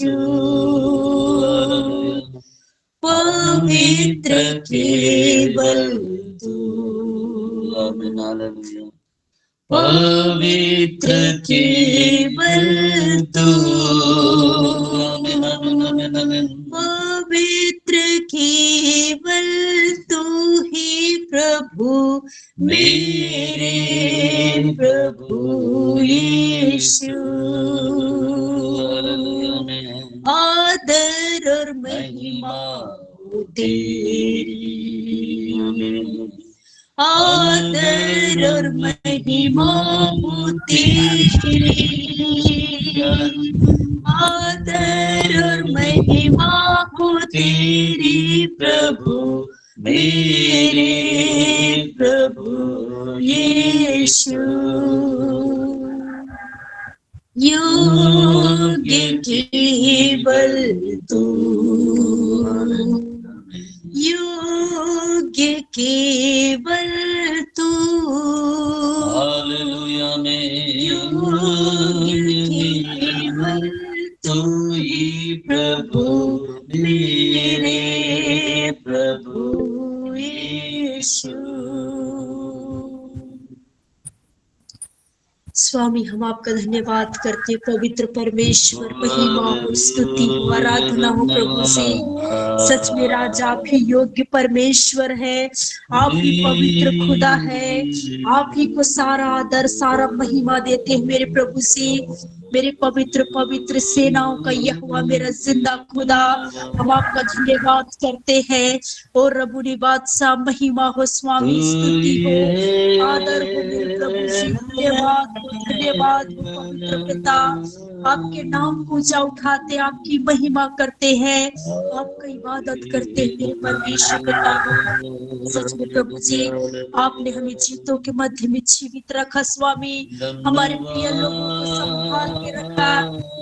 यीशु, पवित्र केवल तू, पवित्र केवल तू, पवित्र केवल तू ही प्रभु, मेरे प्रभु यीशु। आदर और महिमा तेरी, आदर और महिमा तेरी, आदर और महिमा तेरी प्रभु, मेरे प्रभु यीशु। योग्य केवल तू, योग्य केवल तू, हालेलुया में योग्य केवल तू ही प्रभु, मेरे प्रभु यीशु। स्वामी, हम आपका धन्यवाद करते, पवित्र परमेश्वर, महिमा हो, स्तुति हो, आराधना हो प्रभु से। सच में राजा, आप ही योग्य परमेश्वर है, आप ही पवित्र खुदा है, आप ही को सारा आदर, सारा महिमा देते हैं मेरे प्रभु से। मेरे पवित्र पवित्र सेनाओं का यहोवा, मेरा जिंदा खुदा, हम आपका धन्यवाद करते हैं। और रबुनी बादशाह, महिमा हो स्वामी, स्तुति हो, आदर हो मेरे प्रभु जी, धन्यवाद हो, धन्यवाद हो पवित्र पिता। आपके नाम को ऊंचा उठाते, आपकी महिमा करते हैं, आपका इबादत करते हैं मेरे परमेश्वर पिता। सच में प्रभु जी, आपने हमें जीतों के मध्य में जीवित रखा स्वामी, हमारे प्रिय लोगों को संभाल के रखा।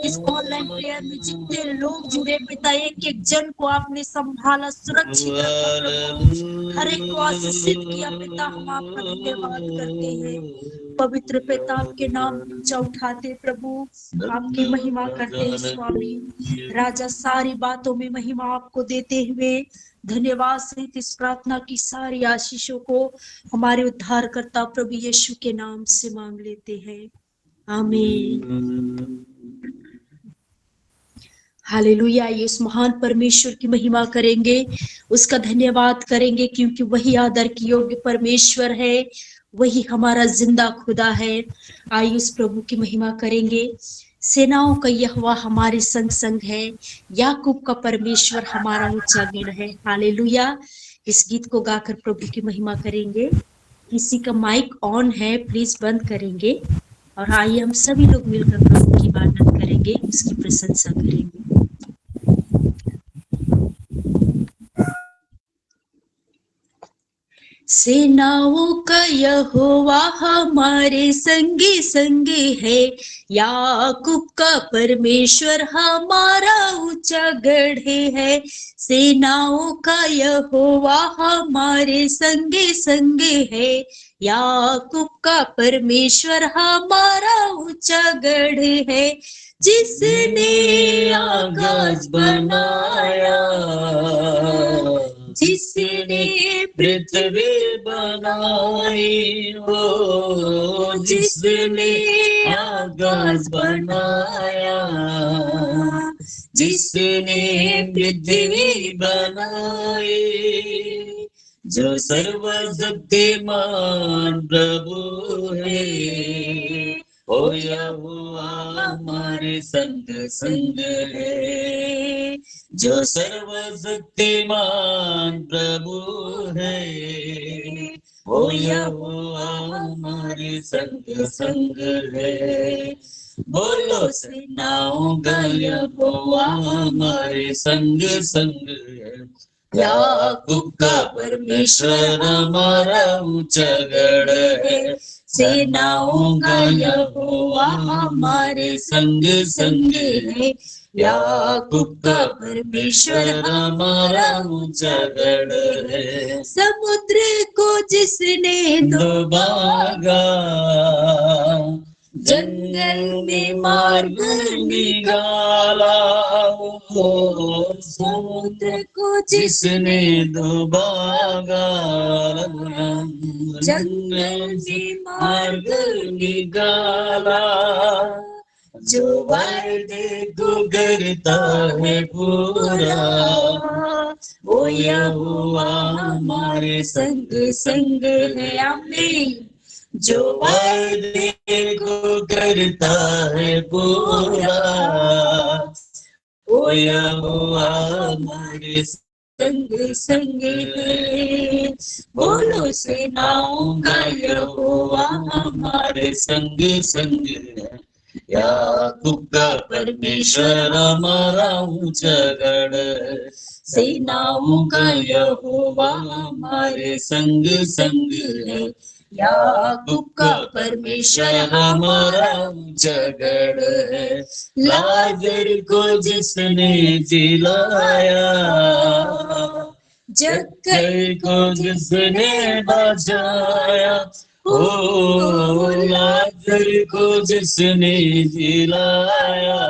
इस ऑनलाइन प्रेयर में जितने लोग जुड़े पिता, एक एक जन को आपने संभाला, सुरक्षित रखा प्रभु, हर एक को आशीषित किया पिता। हम आपका धन्यवाद करते हैं पवित्र पिता, आपके नाम ऊंचा उठाते प्रभु, आपकी महिमा करते हैं स्वामी। राजा, सारी बातों में महिमा आपको देते हुए धन्यवाद सहित इस प्रार्थना की सारी आशीषों को हमारे उद्धारकर्ता प्रभु यीशु के नाम से मांग लेते हैं, आमीन। हालेलुया। इस महान परमेश्वर की महिमा करेंगे, उसका धन्यवाद करेंगे, क्योंकि वही आदर की योग्य परमेश्वर है, वही हमारा जिंदा खुदा है। आइए उस प्रभु की महिमा करेंगे। सेनाओं का यहोवा हमारे संग संग है, याकूब का परमेश्वर हमारा ऊंचा गढ़ है। हालेलुया। इस गीत को गाकर प्रभु की महिमा करेंगे। किसी का माइक ऑन है, प्लीज बंद करेंगे, और आइए हम सभी लोग मिलकर प्रभु की इबादत करेंगे, उसकी प्रशंसा करेंगे। सेनाओं का यहोवा हमारे संगे संगे है, याकूब का परमेश्वर हमारा ऊंचा गढ़ है। सेनाओं का यहोवा हमारे संगे संगे है, याकूब का परमेश्वर हमारा ऊंचा गढ़ है। जिसने आकाश बनाया, जिसने पृथ्वी बनाई हो, जिसने आकाश बनाया, जिसने पृथ्वी बनाई, जो सर्वशक्तिमान प्रभु है, ओ यहोवा हमारे संग संग है। जो सर्वशक्तिमान प्रभु है, ओ यहोवा हमारे संग संग है। बोलो सेनाओं का यहोवा हमारे संग संग है, याकूब का परमेश्वर हमारा ऊंचा गढ़ है। सेनाओं का यहोवा हमारे संग संग है, याकूब का परमेश्वर हमारा ऊंचा गढ़ है। समुद्र को जिसने डुबागा, जंगल में मार्ग निकाला, समुद्र को जिसने डुबागा, जंगल में मार्ग निकाला, जो वायदे को करता है पूरा, वो यहोवा हमारे संग संग है। आमीन। जो वायदे को करता है पूरा, वो यहोवा हमारे संग संग है। बोलो सेनाओं का यहोवा हमारे संग संग है। याकूब का परमेश्वर हमारा ऊंचा गढ़, सेनाओं का यहोवा हमारे संग संग है। याकूब का परमेश्वर हमारा ऊंचा गढ़ है। लाजर को जिसने जिलाया, जक्कई को जिसने बचाया, ओ लाजर को जिसने जिलाया,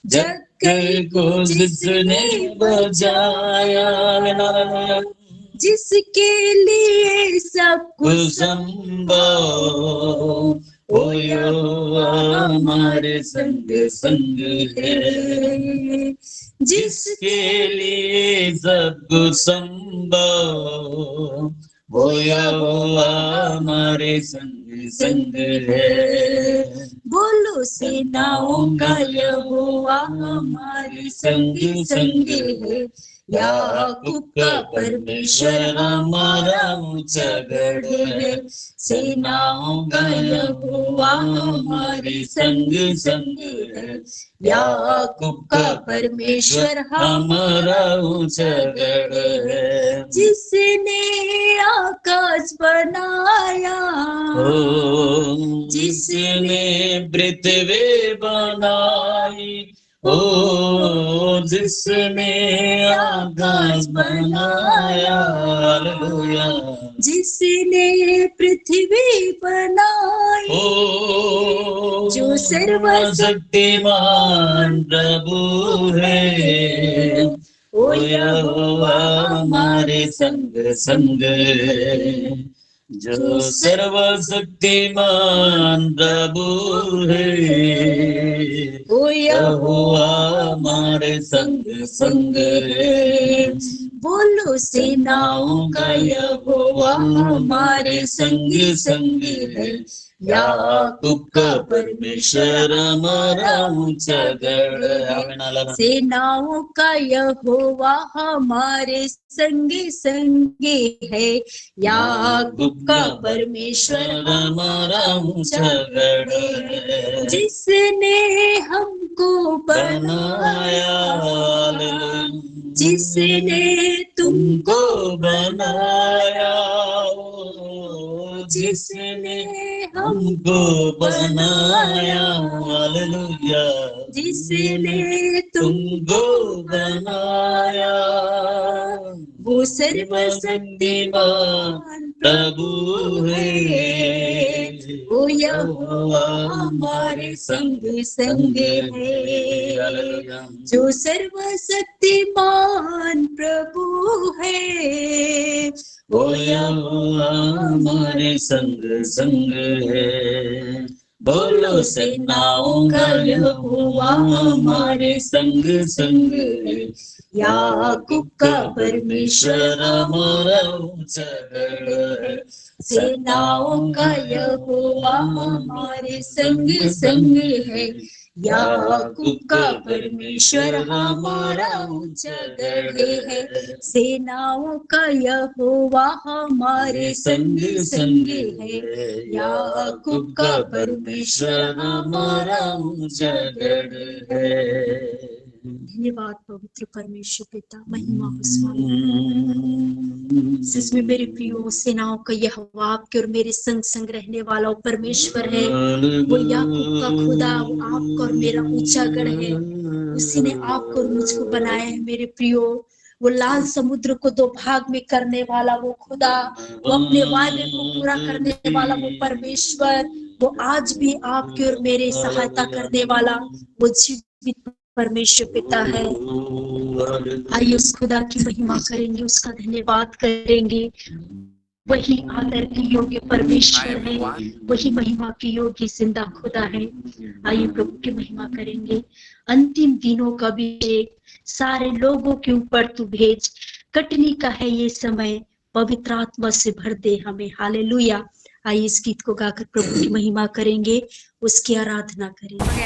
जक्कई को जिसने बचाया, जिसके लिए सब कुछ संभव, ओ यहोवा हमारे संग संग है। जिसके लिए सब कुछ संभव, वो यहोवा हमारे संग संग है। बोलो सेनाओं का यहोवा हमारे संग संग है। याकूब का परमेश्वर हमारा ऊंचा गढ़ है। सेनाओं का यहोवा हमारे संग संग है। याकूब का परमेश्वर हमारा ऊंचा गढ़ है। जिसने आकाश बनाया, जिसने पृथ्वी बनाई, ओ जिसने आकाश बनाया, हालेलुया, जिसने पृथ्वी बनाई, ओ जो सर्वशक्तिमान प्रभु है, ओ यहोवा हमारे संग संग है। जो सर्वशक्तिमान प्रभु है, ओ यहोवा हमारे संग संग है। बोलो सेनाओं का यहोवा हमारे संग संग है। याकूब का परमेश्वर हमारा ऊंचा गढ़ है। सेनाओं का यहोवा हमारे संग संग है। याकूब का परमेश्वर हमारा ऊंचा गढ़ है। जिसने हमको बनाया, जिसने तुमको बनाया, जिसने हमको बनाया, हालेलुया, जिसने तुमको बनाया, वो सर्वशक्तिमान प्रभु है, वो यहोवा हमारे संग संग है। जो सर्वशक्तिमान प्रभु है, वो यहोवा हमारे संग संग है। बोलो सेनाओं का यहोवा हमारे संग संग है। याकूब का परमेश्वर हमारा ऊंचा गढ़ है। सेनाओं का यहोवा हमारे संग संग है। याकूब का परमेश्वर हमारा ऊंचा गढ़ है। सेनाओं का यहोवा हमारे संग संग है। याकूब का परमेश्वर हमारा ऊंचा गढ़ है। धन्यवाद पवित्र परमेश्वर पिता, महिमा हो स्वामी। सच में मेरे प्रियो, सेनाओं का यहोवा आपके और मेरे संग संग रहने वाला वो परमेश्वर है। वो याकूब का खुदा, वो आपका और मेरा ऊंचा गढ़ है। उसी ने आपको और मुझको बनाया है मेरे प्रियो। वो लाल समुद्र को दो भाग में करने वाला वो खुदा, वो अपने वादे को पूरा करने वाला वो परमेश्वर, वो आज भी आपके और मेरे सहायता करने वाला वो जीवित परमेश्वर पिता है। आइए उस खुदा की महिमा करेंगे, उसका धन्यवाद करेंगे। वही आदर के योग्य परमेश्वर है, वही महिमा के योग्य जिंदा खुदा है। आइए प्रभु की महिमा करेंगे। अंतिम दिनों का अभिषेक सारे लोगों के ऊपर तू भेज, कटनी का है ये समय, पवित्र आत्मा से भर दे हमें। हालेलुया। आइए इस गीत को गाकर प्रभु की महिमा करेंगे, उसकी आराधना करेंगे।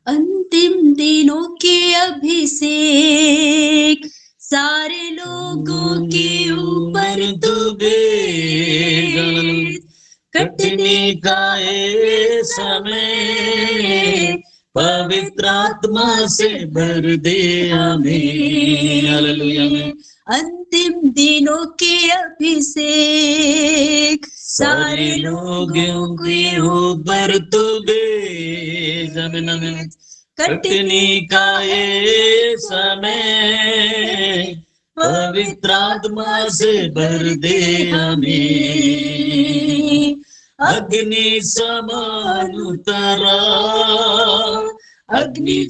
अंतिम दिनों के अभिषेक सारे लोगों के ऊपर तू भेज, कटने का ये समय, पवित्र आत्मा से भर दे हमें। हालेलुया। अंतिम दिनों के अभिषेक सारे लोगों के ऊपर तू भेज, कटने का ये समय, पवित्र आत्मा से भर दे हमें। अग्नि समान उतरा, अग्नि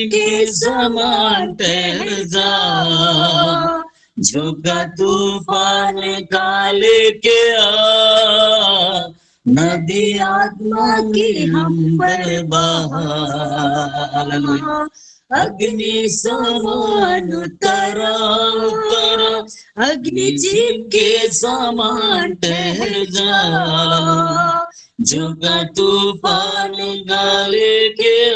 के समान ठहर जा, झोंका तूफान का लेके आ, नदी आत्मा की हम पर बहा। अग्नि समान उतरा, अग्नि के समान ठहर जा, झोंका तूफान गाले के आ,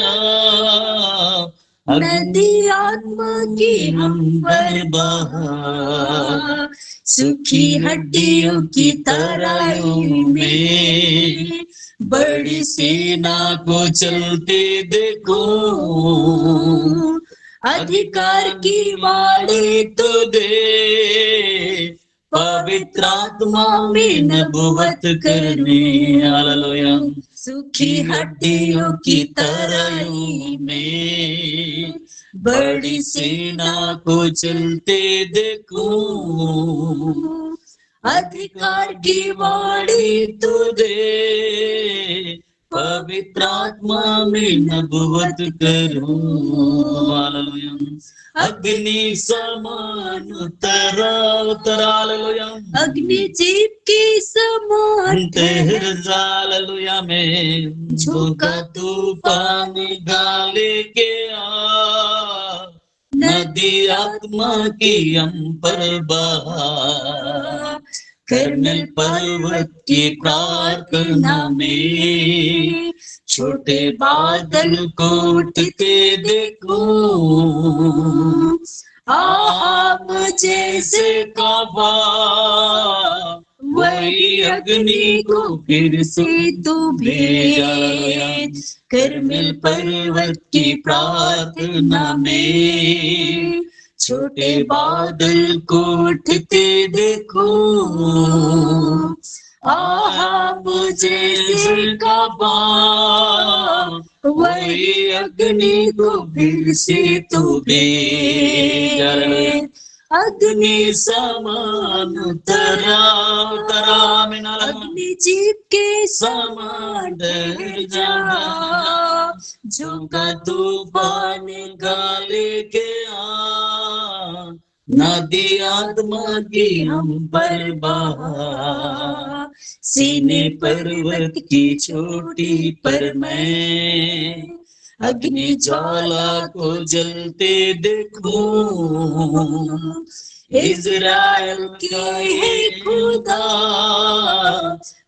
नदी आत्मा की हम पर बहा। सूखी हड्डियों की तराइयों में बड़ी सेना को चलते देखो, अधिकार की वाणी तो दे, पवित्र आत्मा में नबुवत करने। हालेलुया। सूखी हड्डियों की तराई में बड़ी सेना को चलते देखो, अधिकार की वाणी तू दे, पवित्र आत्मा में नबुवत करूं। हालेलुया। अग्नि समान उतरा, हालेलुया। अग्नि जीव के समान ठहर जा, हालेलुया में, झोंका तूफान गाले के आ, नदी आत्मा की हम पर बहा। कर्नल पर्वत की प्रार्थना में छोटे बादल को उठते देखो, आप जैसे काबा, वही अग्नि को फिर से तू भेज। कर्नल पर्वत की प्रार्थना में छोटे बादल को उठते देखो, आप जैसे काबा, वही अग्नि को फिर से तू भेज। अग्नि समान उतरा, अग्नि जीव के समान डर जा, झोंका तूफान गाले के आ, नदी आत्मा की हम पर बहा। सीने पर्वत की चोटी पर मैं अग्नि ज्वाला को जलते देखूं, इज़राइल के है खुदा,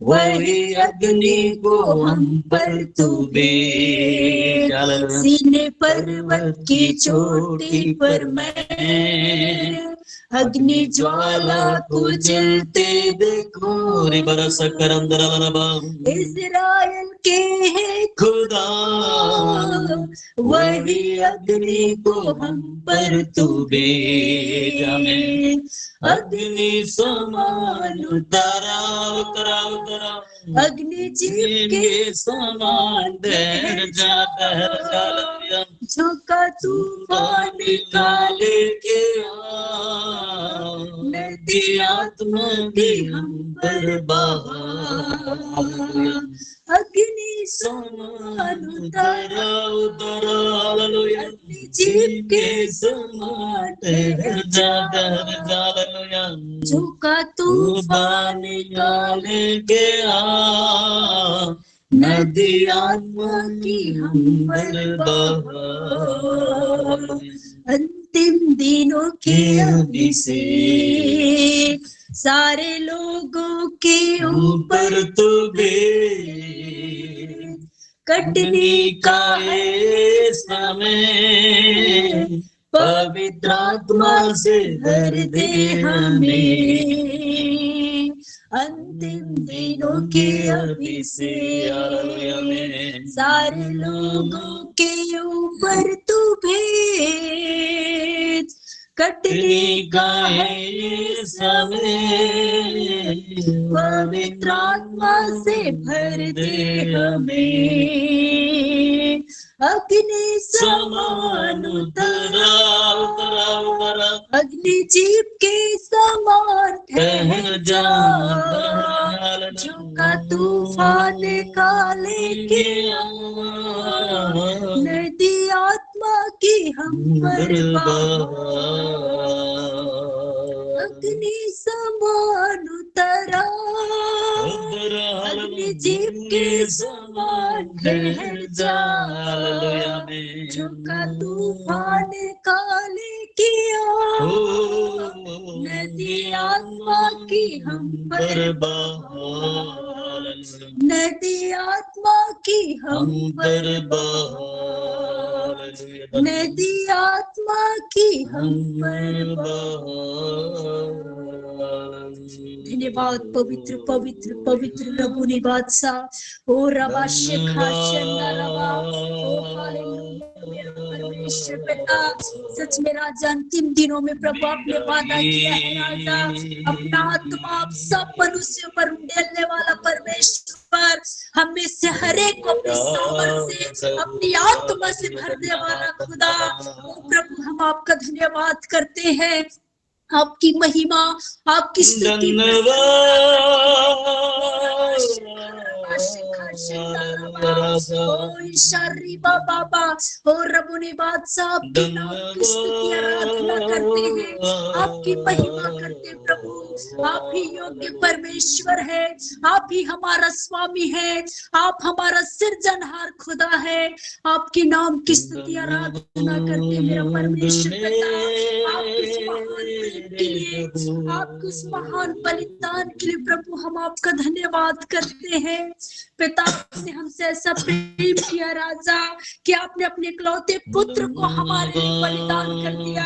वही अग्नि को हम पर तू भेज। सीने पर्वत की चोटी पर मैं अग्नि ज्वाला को जलते देखूं, बरस कर अंदर इज़राइल के है खुदा, वही अग्नि को हम पर तू भेज। अग्नि समान उतरा, उतरा, उतरा, अग्नि जीव के समान ठहर जा, झोंका तूफान निकाले के आ, नदी आत्मा की हम पर बहा, अग्नि समान उतरा उतरा, अग्नि जीव के समान ठहर जा, झुका तूफान निकाले के आ, नदी आत्मा की हम पर बहा, अंतिम दिनों के अभिषेक सारे लोगों के ऊपर तू भेज, कटनी का है समय, पवित्र आत्मा से भर दे हमें, अंतिम दिनों के अभिषेक सारे लोगों के ऊपर तू भेज, कटनी का है ये समय, पवित्र आत्मा से भर दे हमें, अग्नि समान उतरा उतरा उतरा, अग्नि जीव के समान ठहर जा, झुका तूफान काले के आ, नदी आत्मा की हम पर बहा, अग्नि समान उतरा, अग्नि जीव के समान ठहर जा, झुका तूफान काले किया, नदी आत्मा की हम पर बहा, नदी आत्मा की हम पर बहा, नदी आत्मा की हम पर बहा। धन्यवाद पवित्र पवित्र पवित्र प्रभु ने बादशाह, ओ रबा शिखा शंदा रबा, ओ हालेलुया मेरा परमेश्वर पिता, सच में राजा अंतिम दिनों में प्रभु आपने वादा किया है राजा, अपना आत्मा आप सब मनुष्यों पर उंडेलने वाला परमेश्वर, हमें से हर एक को अपनी सामर्थ से अपनी आत्मा से भरने वाला खुदा, ओ प्रभु हम आपका धन्यवाद करते हैं, आपकी महिमा आपकी स्तुति बाबा और रबुनी बादशाह आपके नाम की स्तुति आराधना करते हैं, आपकी महिमा करते हैं प्रभु, आप ही योग्य परमेश्वर है, आप ही हमारा स्वामी है, आप हमारा सिरजनहार खुदा है, आपके नाम की स्तुति आराधना करते मेरा परमेश्वर पिता, आपके आपके उस महान बलिदान के लिए प्रभु हम आपका धन्यवाद करते हैं, पिता ने हमसे ऐसा प्रेम किया राजा कि आपने अपने इकलौते पुत्र को हमारे लिए बलिदान कर दिया,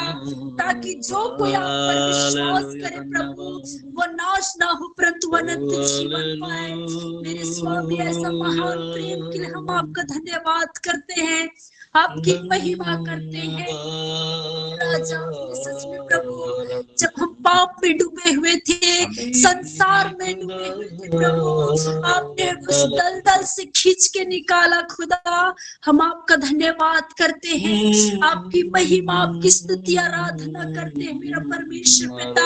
ताकि जो कोई आप पर विश्वास करे प्रभु वो नाश ना हो परंतु अनंत जीवन पाए। मेरे स्वामी ऐसा महान प्रेम के लिए हम आपका धन्यवाद करते हैं, आपकी महिमा करते हैं राजा। सच में प्रभु जब हम पाप में डूबे हुए थे, संसार में डूबे हुए थे प्रभु, आपने उस दलदल से खींच के निकाला खुदा, हम आपका धन्यवाद करते हैं, आपकी महिमा आपकी स्तुति आराधना करते हैं मेरा परमेश्वर पिता,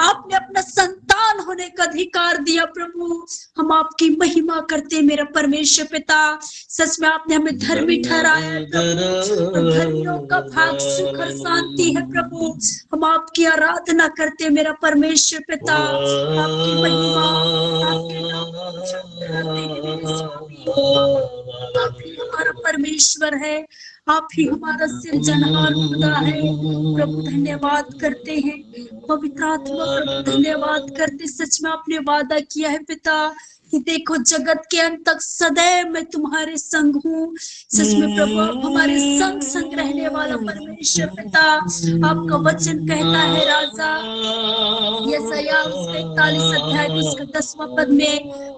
आपने अपना संतान होने का अधिकार दिया प्रभु, हम आपकी महिमा करते हैं मेरा परमेश्वर पिता। सच में आपने हमें धर्मी ठहराया प्रभु, धर्मियों का भाग सुख और शांति है प्रभु, हम आपकी आराधना करते हैं मेरा परमेश्वर पिता, आपकी महिमा आपके नाम को चढ़ाते हैं मेरे स्वामी, आप ही हमारा परमेश्वर है, आप ही हमारा सिरजनहार खुदा है प्रभु, धन्यवाद करते हैं पवित्र आत्मा प्रभु, धन्यवाद करते, सच में आपने वादा किया है पिता कि देखो जगत के अंत तक सदैव मैं तुम्हारे संग हूँ। सच में प्रभु आप हमारे संग संग रहने वाला परमेश्वर पिता, आपका वचन कहता है राजा यशायाह उसका 41 अध्याय उसका 10वां पद में,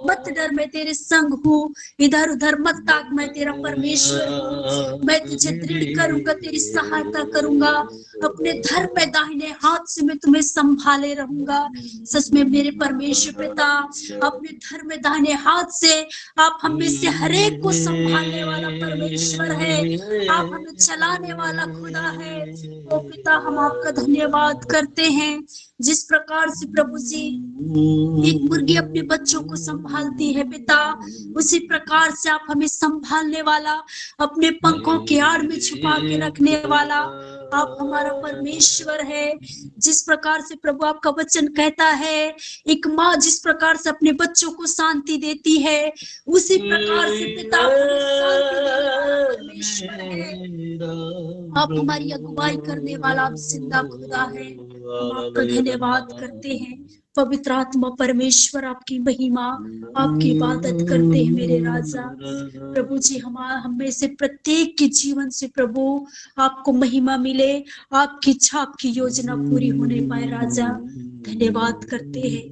मत डर मैं तेरे संग हूँ, इधर उधर मत ताक मैं तेरा परमेश्वर हूँ, मैं तुझे दृढ़ करूंगा, तेरी सहायता करूंगा, अपने धर्म में दाहिने हाथ से मैं तुम्हें संभाले रहूंगा। सच में मेरे परमेश्वर पिता अपने धर्म में दाहिने हाथ से आप हम में से हर एक को संभालने वाला परमेश्वर है, आप हमें चलाने वाला खुदा है। ओ पिता, हम आपका धन्यवाद करते हैं। जिस प्रकार से प्रभु जी एक मुर्गी अपने बच्चों को संभालती है पिता, उसी प्रकार से आप हमें संभालने वाला, अपने पंखों की आड़ में छुपा के रखने वाला आप हमारा परमेश्वर है। जिस प्रकार से प्रभु आपका वचन कहता है, एक माँ जिस प्रकार से अपने बच्चों को शांति देती है, उसी प्रकार से पिता हमें शांति देने वाला परमेश्वर है। आप हमारी अगुवाई करने वाला आप जिंदा खुदा है। हम आपका धन्यवाद करते हैं। पवित्र आत्मा परमेश्वर आपकी महिमा, आपकी इबादत करते हैं मेरे राजा। प्रभु जी, हम में से प्रत्येक के जीवन से प्रभु आपको महिमा मिले, आपकी इच्छा, आपकी योजना पूरी होने पाए राजा। धन्यवाद करते हैं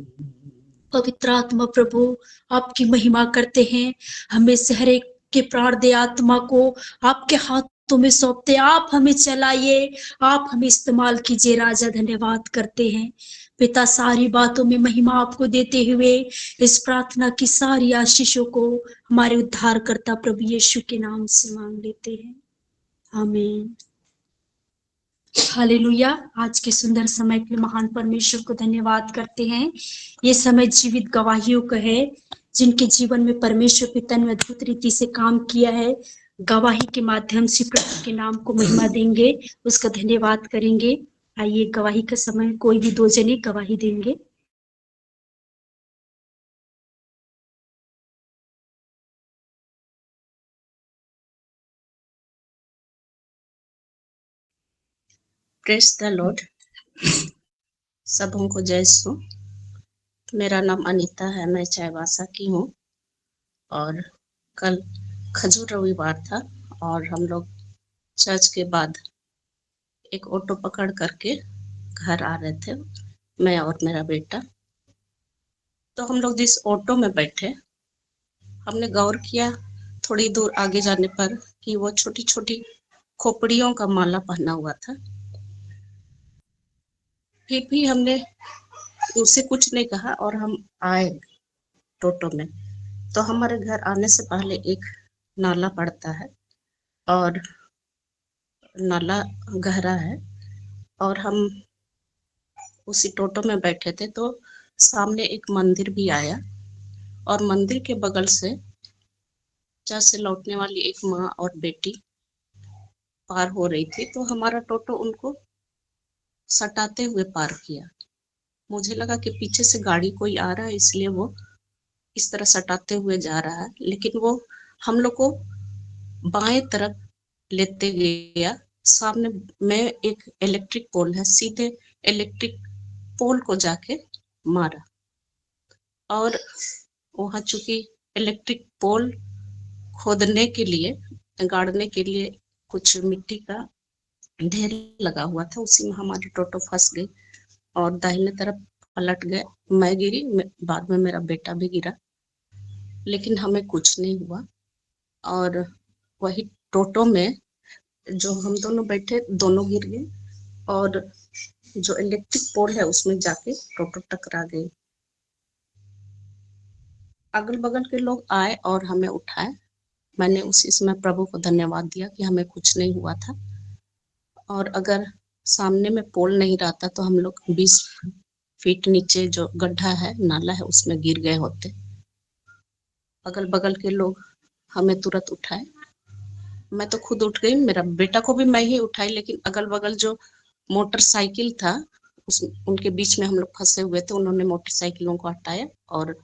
पवित्र आत्मा प्रभु, आपकी महिमा करते हैं। हमें से हर एक के प्राण दे आत्मा को आपके हाथों में सौंपते, आप हमें चलाइए, आप हमें इस्तेमाल कीजिए राजा। धन्यवाद करते हैं पिता, सारी बातों में महिमा आपको देते हुए इस प्रार्थना की सारी आशीषों को हमारे उद्धारकर्ता प्रभु यीशु के नाम से मांग लेते हैं, आमीन। हालेलुया। आज के सुंदर समय के लिए महान परमेश्वर को धन्यवाद करते हैं। ये समय जीवित गवाहियों का है, जिनके जीवन में परमेश्वर पिता ने अद्भुत रीति से काम किया है। गवाही के माध्यम से प्रभु के नाम को महिमा देंगे, उसका धन्यवाद करेंगे। आइए, गवाही का समय, कोई भी दो जने गवाही देंगे। Praise the Lord. सबों को जय सु। मेरा नाम अनीता है, मैं चाईबासा की हूँ। और कल खजूर रविवार था और हम लोग चर्च के बाद एक ऑटो पकड़ करके घर आ रहे थे, मैं और मेरा बेटा। तो हम लोग जिस ऑटो में बैठे, हमने गौर किया थोड़ी दूर आगे जाने पर कि वो छोटी छोटी खोपड़ियों का माला पहना हुआ था। फिर भी हमने उससे कुछ नहीं कहा और हम आए टोटो में। तो हमारे घर आने से पहले एक नाला पड़ता है और नाला गहरा है, और हम उसी टोटो में बैठे थे तो सामने एक मंदिर भी आया, और मंदिर के बगल से चर्च से लौटने वाली एक माँ और बेटी पार हो रही थी। तो हमारा टोटो उनको सटाते हुए पार किया। मुझे लगा कि पीछे से गाड़ी कोई आ रहा है, इसलिए वो इस तरह सटाते हुए जा रहा है, लेकिन वो हम लोग को बाएं तरफ लेते गया। सामने में एक इलेक्ट्रिक पोल है, सीधे इलेक्ट्रिक पोल को जाके मारा। और वहां चूंकि इलेक्ट्रिक पोल खोदने के लिए, गाड़ने के लिए कुछ मिट्टी का ढेर लगा हुआ था, उसी में हमारी टोटो फंस गई और दाहिने तरफ पलट गए। मैं गिरी, बाद में मेरा बेटा भी गिरा, लेकिन हमें कुछ नहीं हुआ। और वही टोटो में जो हम दोनों बैठे, दोनों गिर गए, और जो इलेक्ट्रिक पोल है उसमें जाके टोटो टकरा गई। अगल बगल के लोग आए और हमें उठाए। मैंने उसी समय प्रभु को धन्यवाद दिया कि हमें कुछ नहीं हुआ था, और अगर सामने में पोल नहीं रहता तो हम लोग 20 फीट नीचे जो गड्ढा है, नाला है, उसमें गिर गए होते। अगल बगल के लोग हमें तुरंत उठाए। मैं तो खुद उठ गई, मेरा बेटा को भी मैं ही उठाई, लेकिन अगल बगल जो मोटरसाइकिल था उनके बीच में हम लोग फंसे हुए थे, उन्होंने मोटरसाइकिलों को हटाया और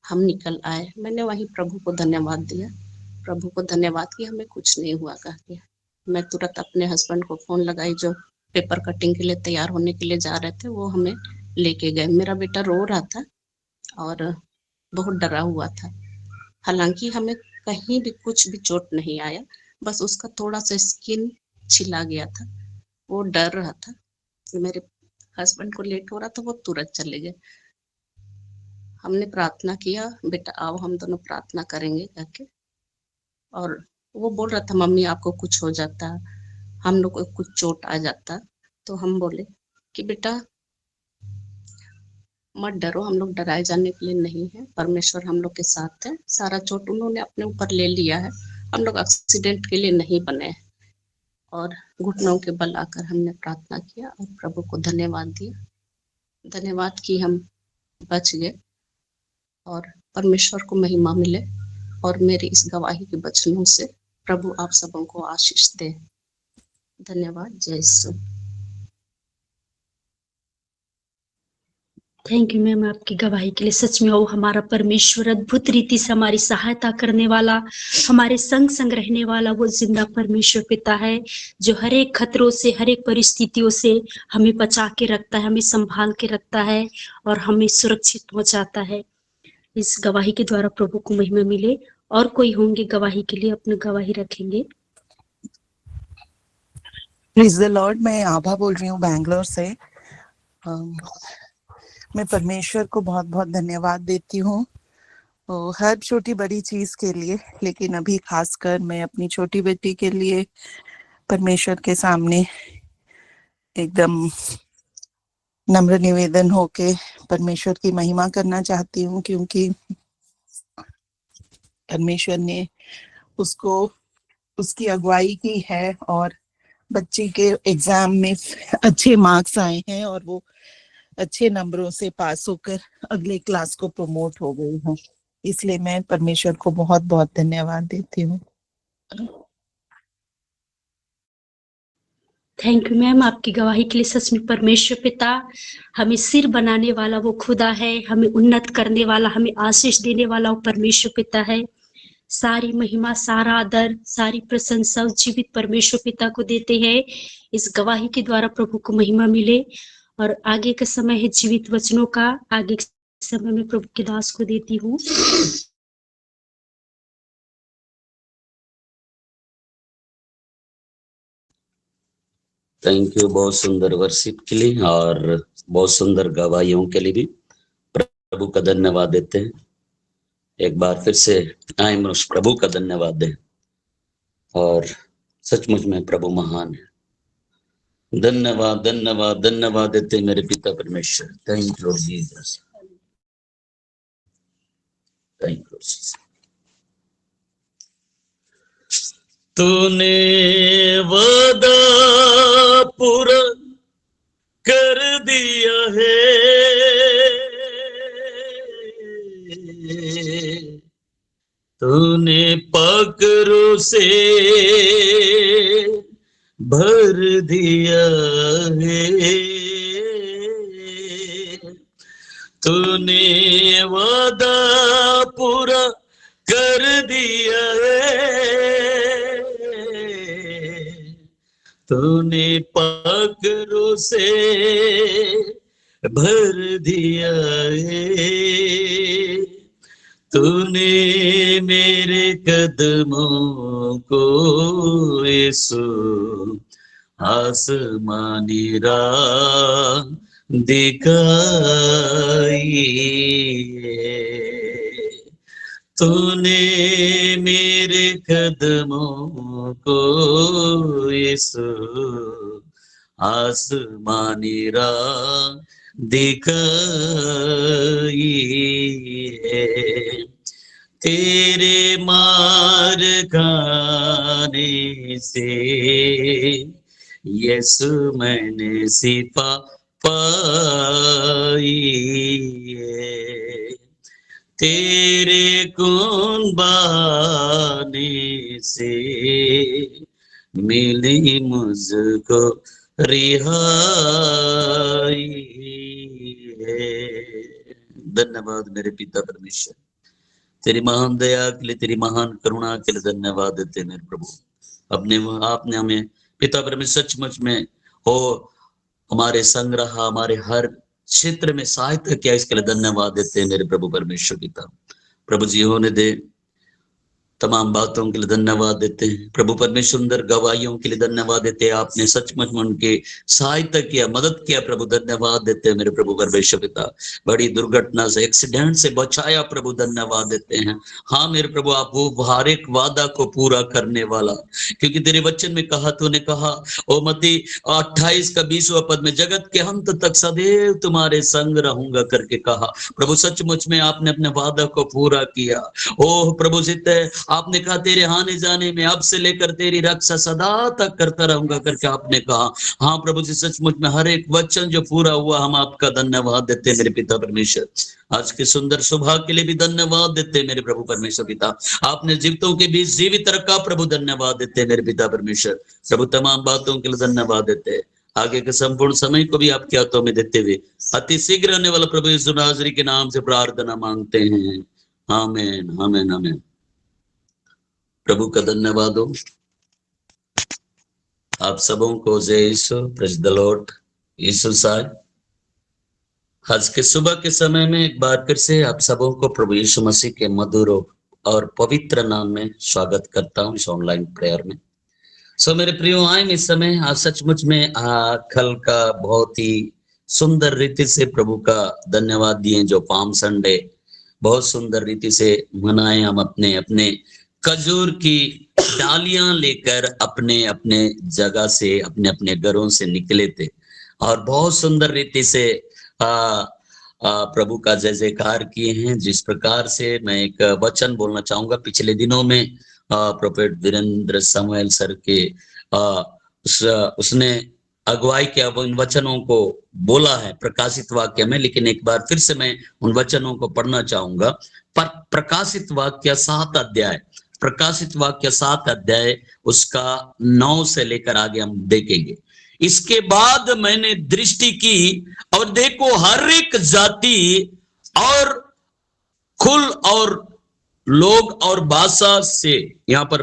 हम निकल आए। मैंने वही प्रभु को धन्यवाद दिया, प्रभु को धन्यवाद कि हमें कुछ नहीं हुआ कह के। मैं तुरंत अपने हस्बैंड को फोन लगाई, जो पेपर कटिंग के लिए तैयार होने के लिए जा रहे थे, वो हमें लेके गए। मेरा बेटा रो रहा था और बहुत डरा हुआ था। हालांकि हमें कहीं भी कुछ भी चोट नहीं आया, बस उसका थोड़ा सा स्किन छिला गया था। वो डर रहा था। मेरे हस्बैंड को लेट हो रहा था, वो तुरंत चले गए। हमने प्रार्थना किया, बेटा आओ हम दोनों प्रार्थना करेंगे करके। और वो बोल रहा था, मम्मी आपको कुछ हो जाता, हम लोग को कुछ चोट आ जाता। तो हम बोले कि बेटा मत डरो, हम लोग डराए जाने के लिए नहीं है, परमेश्वर हम लोग के साथ है। सारा चोट उन्होंने अपने ऊपर ले लिया है, हम लोग एक्सीडेंट के लिए नहीं बने हैं। और घुटनों के बल आकर हमने प्रार्थना किया और प्रभु को धन्यवाद दिया, धन्यवाद कि हम बच गए और परमेश्वर को महिमा मिले। और मेरी इस गवाही के वचनों से प्रभु आप सबों को आशीष दे। धन्यवाद। जय यीशु। थैंक यू मैम आपकी गवाही के लिए। सच में वो हमारा परमेश्वर अद्भुत रीति से हमारी सहायता करने वाला, हमारे संग संग रहने वाला वो जिंदा परमेश्वर पिता है, जो हर एक खतरों से, हर एक परिस्थितियों से हमें बचा के रखता है, हमें संभाल के रखता है और हमें सुरक्षित पहुंचाता है। इस गवाही के द्वारा प्रभु को महिमा मिले। और कोई होंगे गवाही के लिए, अपनी गवाही रखेंगे। Praise the Lord. मैं आभा बोल रही हूँ बैंगलोर से। मैं परमेश्वर को बहुत बहुत धन्यवाद देती हूँ हर छोटी बड़ी चीज के लिए, लेकिन अभी खासकर मैं अपनी छोटी बेटी के लिए परमेश्वर के सामने एकदम नम्र निवेदन होके परमेश्वर की महिमा करना चाहती हूँ, क्योंकि परमेश्वर ने उसको उसकी अगुवाई की है और बच्ची के एग्जाम में अच्छे मार्क्स आए हैं और वो अच्छे नंबरों से पास होकर अगले क्लास को प्रमोट हो गई है। इसलिए मैं परमेश्वर को बहुत बहुत धन्यवाद देती हूँ। थैंक यू मैम आपकी गवाही के लिए। सच में परमेश्वर पिता हमें सिर बनाने वाला वो खुदा है, हमें उन्नत करने वाला, हमें आशीष देने वाला वो परमेश्वर पिता है। सारी महिमा, सारा आदर, सारी प्रशंसा उस जीवित परमेश्वर पिता को देते हैं। इस गवाही के द्वारा प्रभु को महिमा मिले। और आगे का समय है जीवित वचनों का। आगे के समय में प्रभु के दास को देती हूँ। थैंक यू बहुत सुंदर वर्शिप के लिए और बहुत सुंदर गवाहियों के लिए भी प्रभु का धन्यवाद देते हैं। एक बार फिर से आए उस प्रभु का धन्यवाद दें और सचमुच में प्रभु महान है। धन्यवाद धन्यवाद धन्यवाद देते हैं मेरे पिता परमेश्वर। Thank you Jesus, thank you Jesus. तूने वादा पूरा कर दिया है, तूने पकड़ों से भर दिया है, तूने वादा पूरा कर दिया है, तूने पकड़ों से भर दिया है, तूने मेरे कदमों को यीशु आसमानी राह दिखाई है, तूने मेरे कदमों को यीशु आसमानी राह दिखाई है, तेरे मार खाने से यीशु मैंने सिपा पाई है, तेरे खून बहाने से मिली मुझको रिहाई है। धन्यवाद मेरे पिता परमेश्वर, तेरी महान दया के लिए, तेरी महान करुणा के लिए धन्यवाद देते मेरे प्रभु। अपने आपने हमें पिता परमेश्वर सचमुच में हो हमारे संग्रह, हमारे हर क्षेत्र में सहायता किया, इसके लिए धन्यवाद देते हैं मेरे प्रभु परमेश्वर पिता। प्रभु जी होने दे तमाम बातों के लिए धन्यवाद देते हैं प्रभु परमेश्वर, सुंदर गवाहियों के लिए धन्यवाद देते हैं। आपने सचमुच में उनकी सहायता किया, मदद किया प्रभु, धन्यवाद देते हैं मेरे प्रभु परमेश्वर पिता। बड़ी दुर्घटना से, एक्सीडेंट से बचाया प्रभु, धन्यवाद देते हैं। हाँ मेरे प्रभु, आप वो हर एक वादा को पूरा करने वाला, क्योंकि तेरे वचन में कहा, तूने कहा ओ मत्ती 28 का 20वां पद में, जगत के अंत तक सदैव तुम्हारे संग रहूंगा करके कहा। प्रभु सचमुच में आपने अपने वादा को पूरा किया। ओह प्रभु जिते आपने कहा तेरे आने जाने में अब से लेकर तेरी रक्षा सदा तक करता रहूंगा करके आपने कहा। हाँ प्रभु जी, सचमुच में हर एक वचन जो पूरा हुआ, हम आपका धन्यवाद देते हैं मेरे पिता परमेश्वर। आज के सुंदर सुबह के लिए भी धन्यवाद देते हैं मेरे प्रभु परमेश्वर पिता। आपने जीवितों के बीच जीवित रखा प्रभु, धन्यवाद देते हैं मेरे पिता परमेश्वर। प्रभु तमाम बातों के लिए धन्यवाद देते हैं। आगे के संपूर्ण समय को भी आपके हाथों में देते हुए अति शीघ्र आने वाला प्रभु यीशु नासरी के नाम से प्रार्थना मांगते हैं। आमीन, आमीन, आमीन। प्रभु का धन्यवाद हो। आप सबों को जय यीशु, प्रेज़ द लॉर्ड। यीशु साहब, आज के सुबह के समय में एक बार फिर से आप सबों को प्रभु यीशु मसीह के मधुर और पवित्र नाम में स्वागत करता हूं इस ऑनलाइन प्रेयर में। सो मेरे प्रियो, आए इस समय आज सचमुच में कल का बहुत ही सुंदर रीति से प्रभु का धन्यवाद दिए, जो पाम संडे बहुत सुंदर रीति से मनाए। हम अपने अपने खजूर की डालियां लेकर अपने अपने जगह से, अपने अपने घरों से निकले थे और बहुत सुंदर रीति से प्रभु का जय जयकार किए हैं। जिस प्रकार से मैं एक वचन बोलना चाहूंगा, पिछले दिनों में प्रोफेट वीरेंद्र सामुएल सर के उसने अगुवाई के उन वचनों को बोला है प्रकाशित वाक्य में, लेकिन एक बार फिर से मैं उन वचनों को पढ़ना चाहूंगा। पर प्रकाशित वाक्य 7 अध्याय, प्रकाशित वाक्य 7 अध्याय उसका 9 से लेकर आगे हम देखेंगे। इसके बाद मैंने दृष्टि की और देखो हर एक जाति और कुल और लोग और भाषा से, यहाँ पर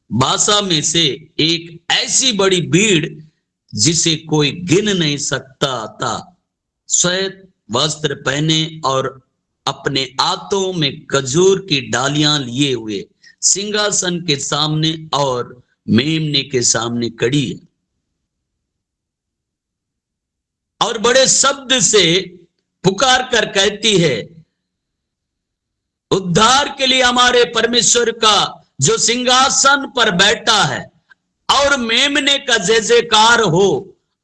भाषा में से एक ऐसी बड़ी भीड़ जिसे कोई गिन नहीं सकता था, श्वेत वस्त्र पहने और अपने हाथों में खजूर की डालियां लिए हुए सिंहासन के सामने और मेमने के सामने खड़ी है और बड़े शब्द से पुकार कर कहती है, उद्धार के लिए हमारे परमेश्वर का जो सिंहासन पर बैठा है और मेमने का जय जयकार हो।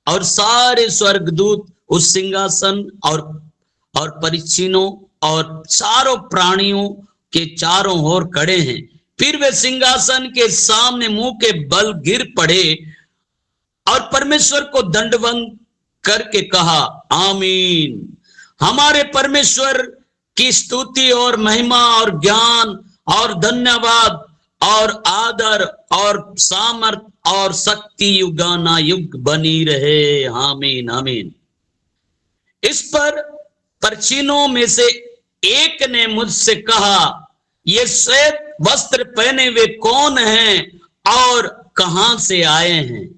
और सारे स्वर्गदूत उस सिंहासन और परीक्षियों और चारों प्राणियों के चारों ओर खड़े हैं। फिर वे सिंहासन के सामने मुंह के बल गिर पड़े और परमेश्वर को दंडवंद करके कहा, आमीन। हमारे परमेश्वर की स्तुति और महिमा और ज्ञान और धन्यवाद और आदर और सामर्थ और शक्ति युगानायुग बनी रहे। आमीन, आमीन। इस पर परचीनों में से एक ने मुझसे कहा, ये श्वेत वस्त्र पहने हुए कौन हैं और कहां से आए हैं?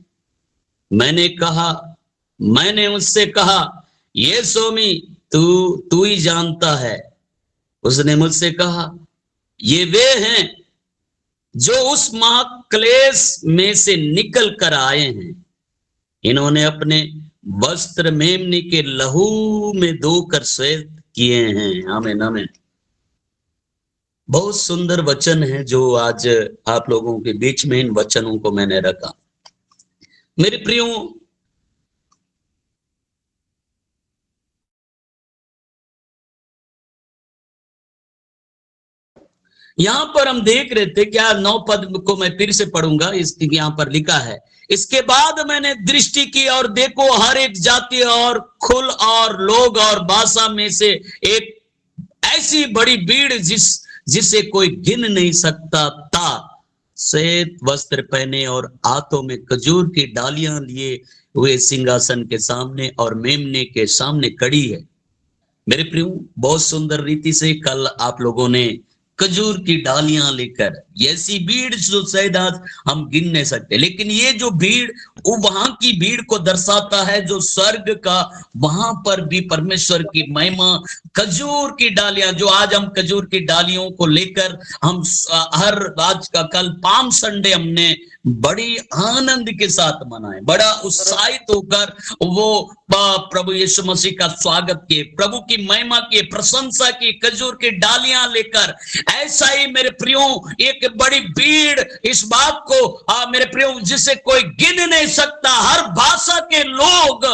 मैंने उससे कहा, ये स्वामी तू ही जानता है। उसने मुझसे कहा, ये वे हैं जो उस महाक्लेश में से निकल कर आए हैं। इन्होंने अपने वस्त्र मेमने के लहू में धोकर श्वेत किए हैं। आमीन, आमीन। बहुत सुंदर वचन है जो आज आप लोगों के बीच में इन वचनों को मैंने रखा। मेरे प्रियो, यहां पर हम देख रहे थे, क्या 9 पद को मैं फिर से पढ़ूंगा, इसकी यहां पर लिखा है, इसके बाद मैंने दृष्टि की और देखो हर एक जाति और कुल और लोग और भाषा में से एक ऐसी बड़ी भीड़ जिसे कोई गिन नहीं सकता था, श्वेत वस्त्र पहने और हाथों में खजूर की डालियां लिए हुए सिंहासन के सामने और मेमने के सामने खड़ी है। मेरे प्रियो, बहुत सुंदर रीति से कल आप लोगों ने खजूर की डालियां लेकर ऐसी भीड़ जो शायद आज हम गिन नहीं सकते, लेकिन ये जो भीड़ वो वहां की भीड़ को दर्शाता है जो स्वर्ग का, वहां पर भी परमेश्वर की महिमा। खजूर की डालियां, जो आज हम खजूर की डालियों को लेकर हम हर आज का कल पाम संडे हमने बड़ी आनंद के साथ मनाए, बड़ा उत्साहित होकर वो प्रभु यीशु मसीह का स्वागत किए, प्रभु की महिमा की प्रशंसा की, खजूर की डालियां लेकर। ऐसा ही मेरे प्रियो एक बड़ी भीड़ इस बात को मेरे प्रियो जिसे कोई गिन नहीं सकता, हर भाषा के लोग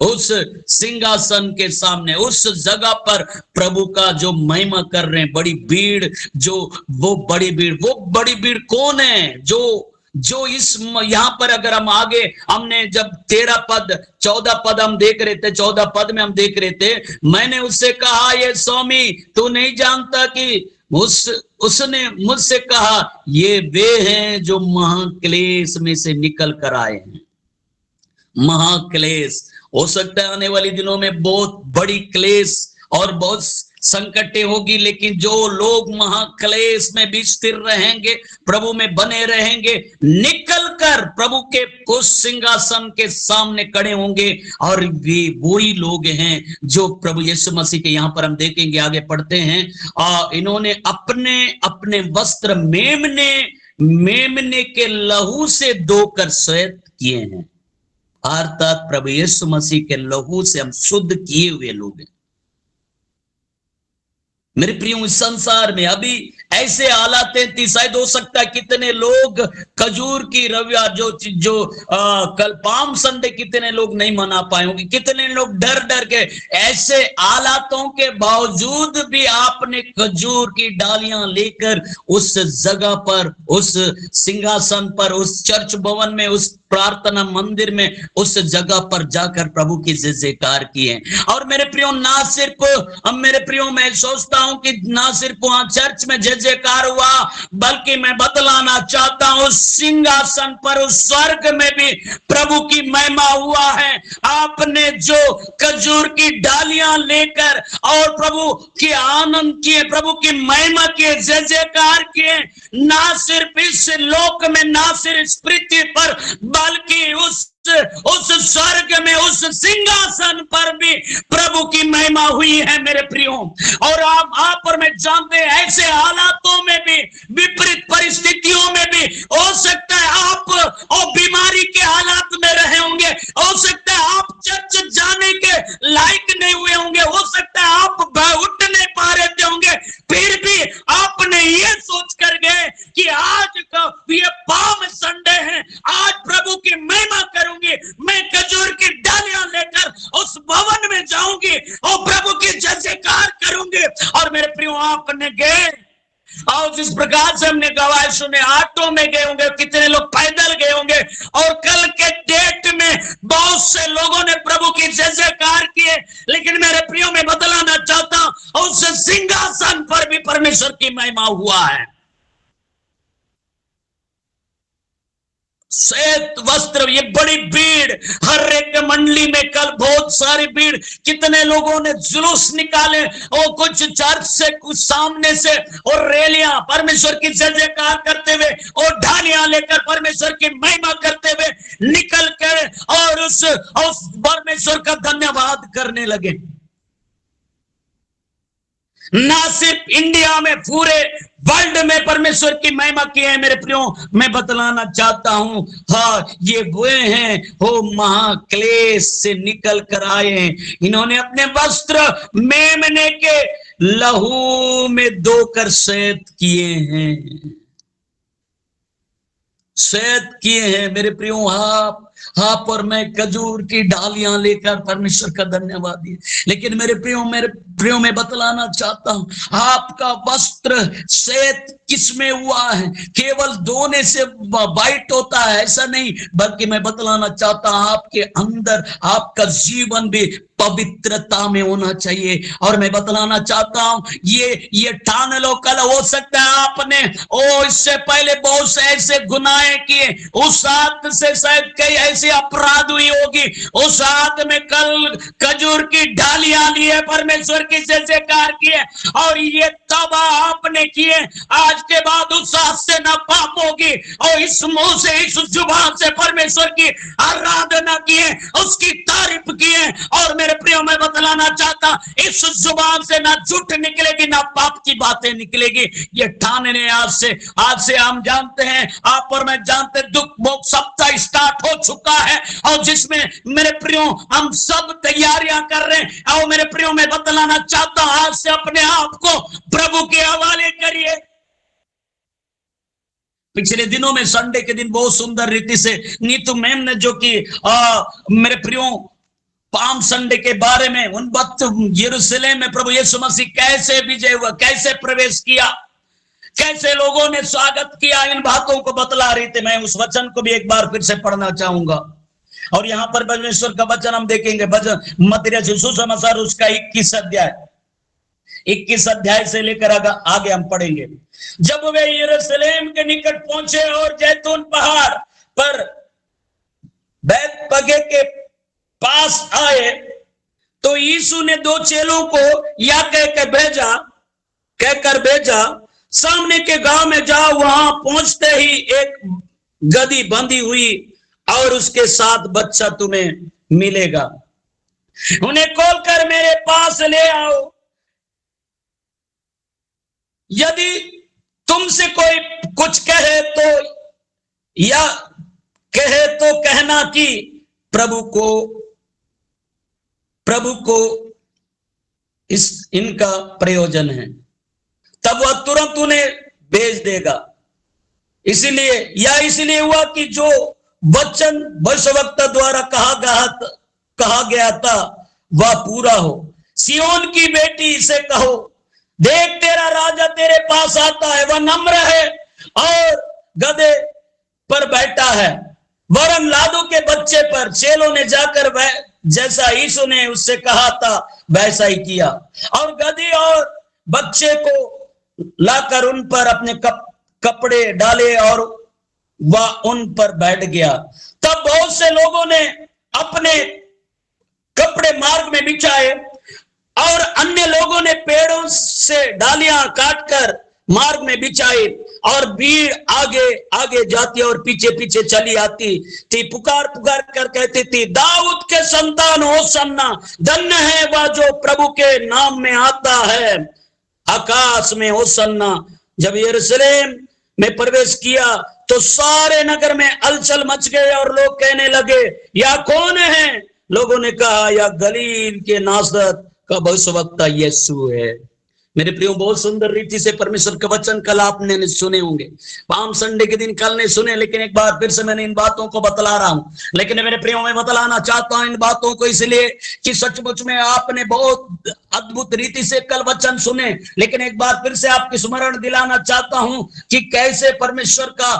उस सिंहासन के सामने, उस जगह पर प्रभु का जो महिमा कर रहे हैं। बड़ी भीड़, जो वो बड़ी भीड़ कौन है? जो इस यहां पर अगर हम आगे हमने जब 13 पद 14 पद हम देख रहे थे, 14 पद में हम देख रहे थे, मैंने उससे कहा ये स्वामी तू नहीं जानता कि उसने मुझसे कहा ये वे हैं जो महाक्लेश में से निकल कर आए हैं। महाक्लेश, हो सकता है आने वाले दिनों में बहुत बड़ी क्लेश और बहुत संकटें होगी, लेकिन जो लोग महाक्लेश में भी स्थिर रहेंगे, प्रभु में बने रहेंगे, निकल कर प्रभु के उस सिंहासन के सामने खड़े होंगे। और वे वही लोग हैं जो प्रभु यीशु मसीह के, यहां पर हम देखेंगे आगे पढ़ते हैं, इन्होंने अपने अपने वस्त्र मेमने के लहू से धोकर श्वेत किए हैं। अर्थात प्रभु यीशु मसीह के लहू से हम शुद्ध किए हुए लोग हैं। मेरे प्रियो, इस संसार में अभी ऐसे हालात हैं, शायद हो सकता है कितने लोग खजूर की रविया जो कल पाम संडे कितने लोग नहीं मना पाए होंगे, कितने लोग डर के, ऐसे हालातों के बावजूद भी आपने खजूर की डालियां लेकर उस जगह पर, उस सिंहासन पर, उस चर्च भवन में, उस प्रार्थना मंदिर में, उस जगह पर जाकर प्रभु की जय जयकार किए। और मेरे प्रियो, ना सिर्फ मेरे प्रियो मैं सोचता हूं कि ना सिर्फ वहां चर्च में जय जयकार हुआ, बल्कि मैं बतलाना चाहता हूं उस सिंहासन पर, उस स्वर्ग में भी प्रभु की महिमा हुआ है। आपने जो खजूर की डालियां लेकर और प्रभु के आनंद किए, प्रभु की महिमा किए, जय जयकार किए, ना सिर्फ इस लोक में, ना सिर्फ इस पृथ्वी पर, बल्कि उस स्वर्ग में, उस सिंहासन पर भी प्रभु की महिमा हुई है मेरे प्रियो। और आप और मैं जानते हैं ऐसे हालातों में भी, विपरीत परिस्थितियों में भी, हो सकता है आप और बीमारी के हालात में रहे होंगे, हो सकता है आप चर्च जाने के लायक नहीं हुए होंगे, हो सकता है आप उठ नहीं पा रहे होंगे, फिर भी आपने ये सोच कर गए कि आज का ये पाम संडे है, आज प्रभु की महिमा करूंगी, मैं खजूर की डालियां लेकर उस भवन में जाऊंगी और प्रभु की जय जयकार करूंगी। और मेरे प्रियो, आपने गए और जिस प्रकार से हमने गवाही सुने, ऑटो में गए होंगे, कितने लोग पैदल गए होंगे, और कल के डेट में बहुत से लोगों ने प्रभु की जय जयकार किए। लेकिन मेरे प्रियो, मैं बतलाना चाहता हूं उस सिंहासन पर भी परमेश्वर की महिमा हुआ है। श्वेत वस्त्र, ये बड़ी भीड़, हर एक मंडली में कल बहुत सारी भीड़, कितने लोगों ने जुलूस निकाले और कुछ चर्च से, कुछ सामने से, और रैलियां परमेश्वर की जय जयकार करते हुए और ढालियां लेकर परमेश्वर की महिमा करते हुए निकल कर और उस परमेश्वर का धन्यवाद करने लगे। ना सिर्फ इंडिया में, पूरे वर्ल्ड में परमेश्वर की महिमा की है मेरे प्रियो। मैं बतलाना चाहता हूं, हाँ, ये वे हैं वो महाक्लेश से निकल कर आए हैं। इन्होंने अपने वस्त्र मेमने के लहू में धोकर श्वेत किए हैं, श्वेत किए हैं मेरे प्रियो। आप और मैं खजूर की डालियां लेकर परमेश्वर का धन्यवाद दिए। लेकिन मेरे प्रियो मैं बतलाना चाहता हूं, आपका वस्त्र श्वेत किसमें हुआ है? केवल धोने से वाइट होता है ऐसा नहीं, बल्कि मैं बतलाना चाहता हूं आपके अंदर आपका जीवन भी पवित्रता में होना चाहिए। और मैं बतलाना चाहता हूं, ये ठान लो, कल हो सकता है आपने इससे पहले बहुत से ऐसे गुनाहें किए, उस हाथ से शायद कई ऐसी अपराध हुई होगी, उस हाथ में कल खजूर की डालियां लिए, परमेश्वर की जय जयकार किए, और ये तब आपने किए। आज आज के बाद उस हाथ से ना पाप होगी, और इस मुंह से, इस जुबान से परमेश्वर की आराधना किए, उसकी तारीफ किए। और मेरे प्रियो मैं बतलाना चाहता, इस जुबान से ना झूठ निकलेगी, ना पाप की बातें निकलेगी। ये ठानने आज से हम जानते हैं, आप और मैं जानते, दुख भोग सप्ताह स्टार्ट हो चुका है, और जिसमें मेरे प्रियो हम सब तैयारियां कर रहे हैं। और मेरे प्रियो मैं बतलाना चाहता हूं, आज से अपने आप को प्रभु के हवाले करिए। पिछले दिनों में संडे के दिन बहुत सुंदर रीति से नीतू मैम ने जो कि मेरे प्रियो पाम संडे के बारे में, उन वक्त यरूशलेम में प्रभु यीशु मसीह कैसे विजय हुआ, कैसे प्रवेश किया, कैसे लोगों ने स्वागत किया, इन बातों को बतला रही थी। मैं उस वचन को भी एक बार फिर से पढ़ना चाहूंगा। और यहाँ पर परमेश्वर का वचन हम देखेंगे, वचन मत्ती सुसमाचार उसका 21 अध्याय से लेकर आगे हम पढ़ेंगे। जब वे यरूशलेम के निकट पहुंचे और जैतून पहाड़ पर बैतफगे के पास आए, तो यीशु ने 2 चेलों को या कहकर भेजा, सामने के गांव में जाओ। वहां पहुंचते ही एक गदही बंधी हुई और उसके साथ बच्चा तुम्हें मिलेगा, उन्हें खोलकर मेरे पास ले आओ। यदि तुमसे कोई कुछ कहे तो कहना कि प्रभु को इनका प्रयोजन है, तब वह तुरंत उन्हें भेज देगा। इसलिए हुआ कि जो वचन भविष्यवक्ता द्वारा कहा गया था वह पूरा हो। सियोन की बेटी से कहो, देख तेरा राजा तेरे पास आता है, वह नम्र है और गधे पर बैठा है, वरन लादू के बच्चे पर। चेलों ने जाकर वह जैसा यीशु ने उससे कहा था वैसा ही किया, और गधी और बच्चे को लाकर उन पर अपने कपड़े डाले और वह उन पर बैठ गया। तब बहुत से लोगों ने अपने कपड़े मार्ग में बिछाए और अन्य लोगों ने पेड़ों से डालियां काटकर मार्ग में बिछाई, और भीड़ आगे आगे जाती और पीछे पीछे चली आती थी, पुकार कर कहती थी, दाऊद के संतान होसन्ना, धन्य है वह जो प्रभु के नाम में आता है, आकाश में होसन्ना। जब यरूशलेम में प्रवेश किया तो सारे नगर में हलचल मच गए और लोग कहने लगे, यह कौन है? लोगों ने कहा, यह गलील के नासरत का भविष्यवक्ता यीशु है। मेरे प्रियो, बहुत सुंदर रीति से परमेश्वर का वचन कल आपने सुने होंगे, पाम संडे के दिन कल ने सुने, लेकिन एक बार फिर से मैंने इन बातों को बतला रहा हूं। लेकिन मेरे प्रियो, मैं बतलाना चाहता हूं इन बातों को इसलिए कि सचमुच में आपने बहुत अद्भुत रीति से कल वचन सुने, लेकिन एक बार फिर से आपकी स्मरण दिलाना चाहता हूं कि कैसे परमेश्वर का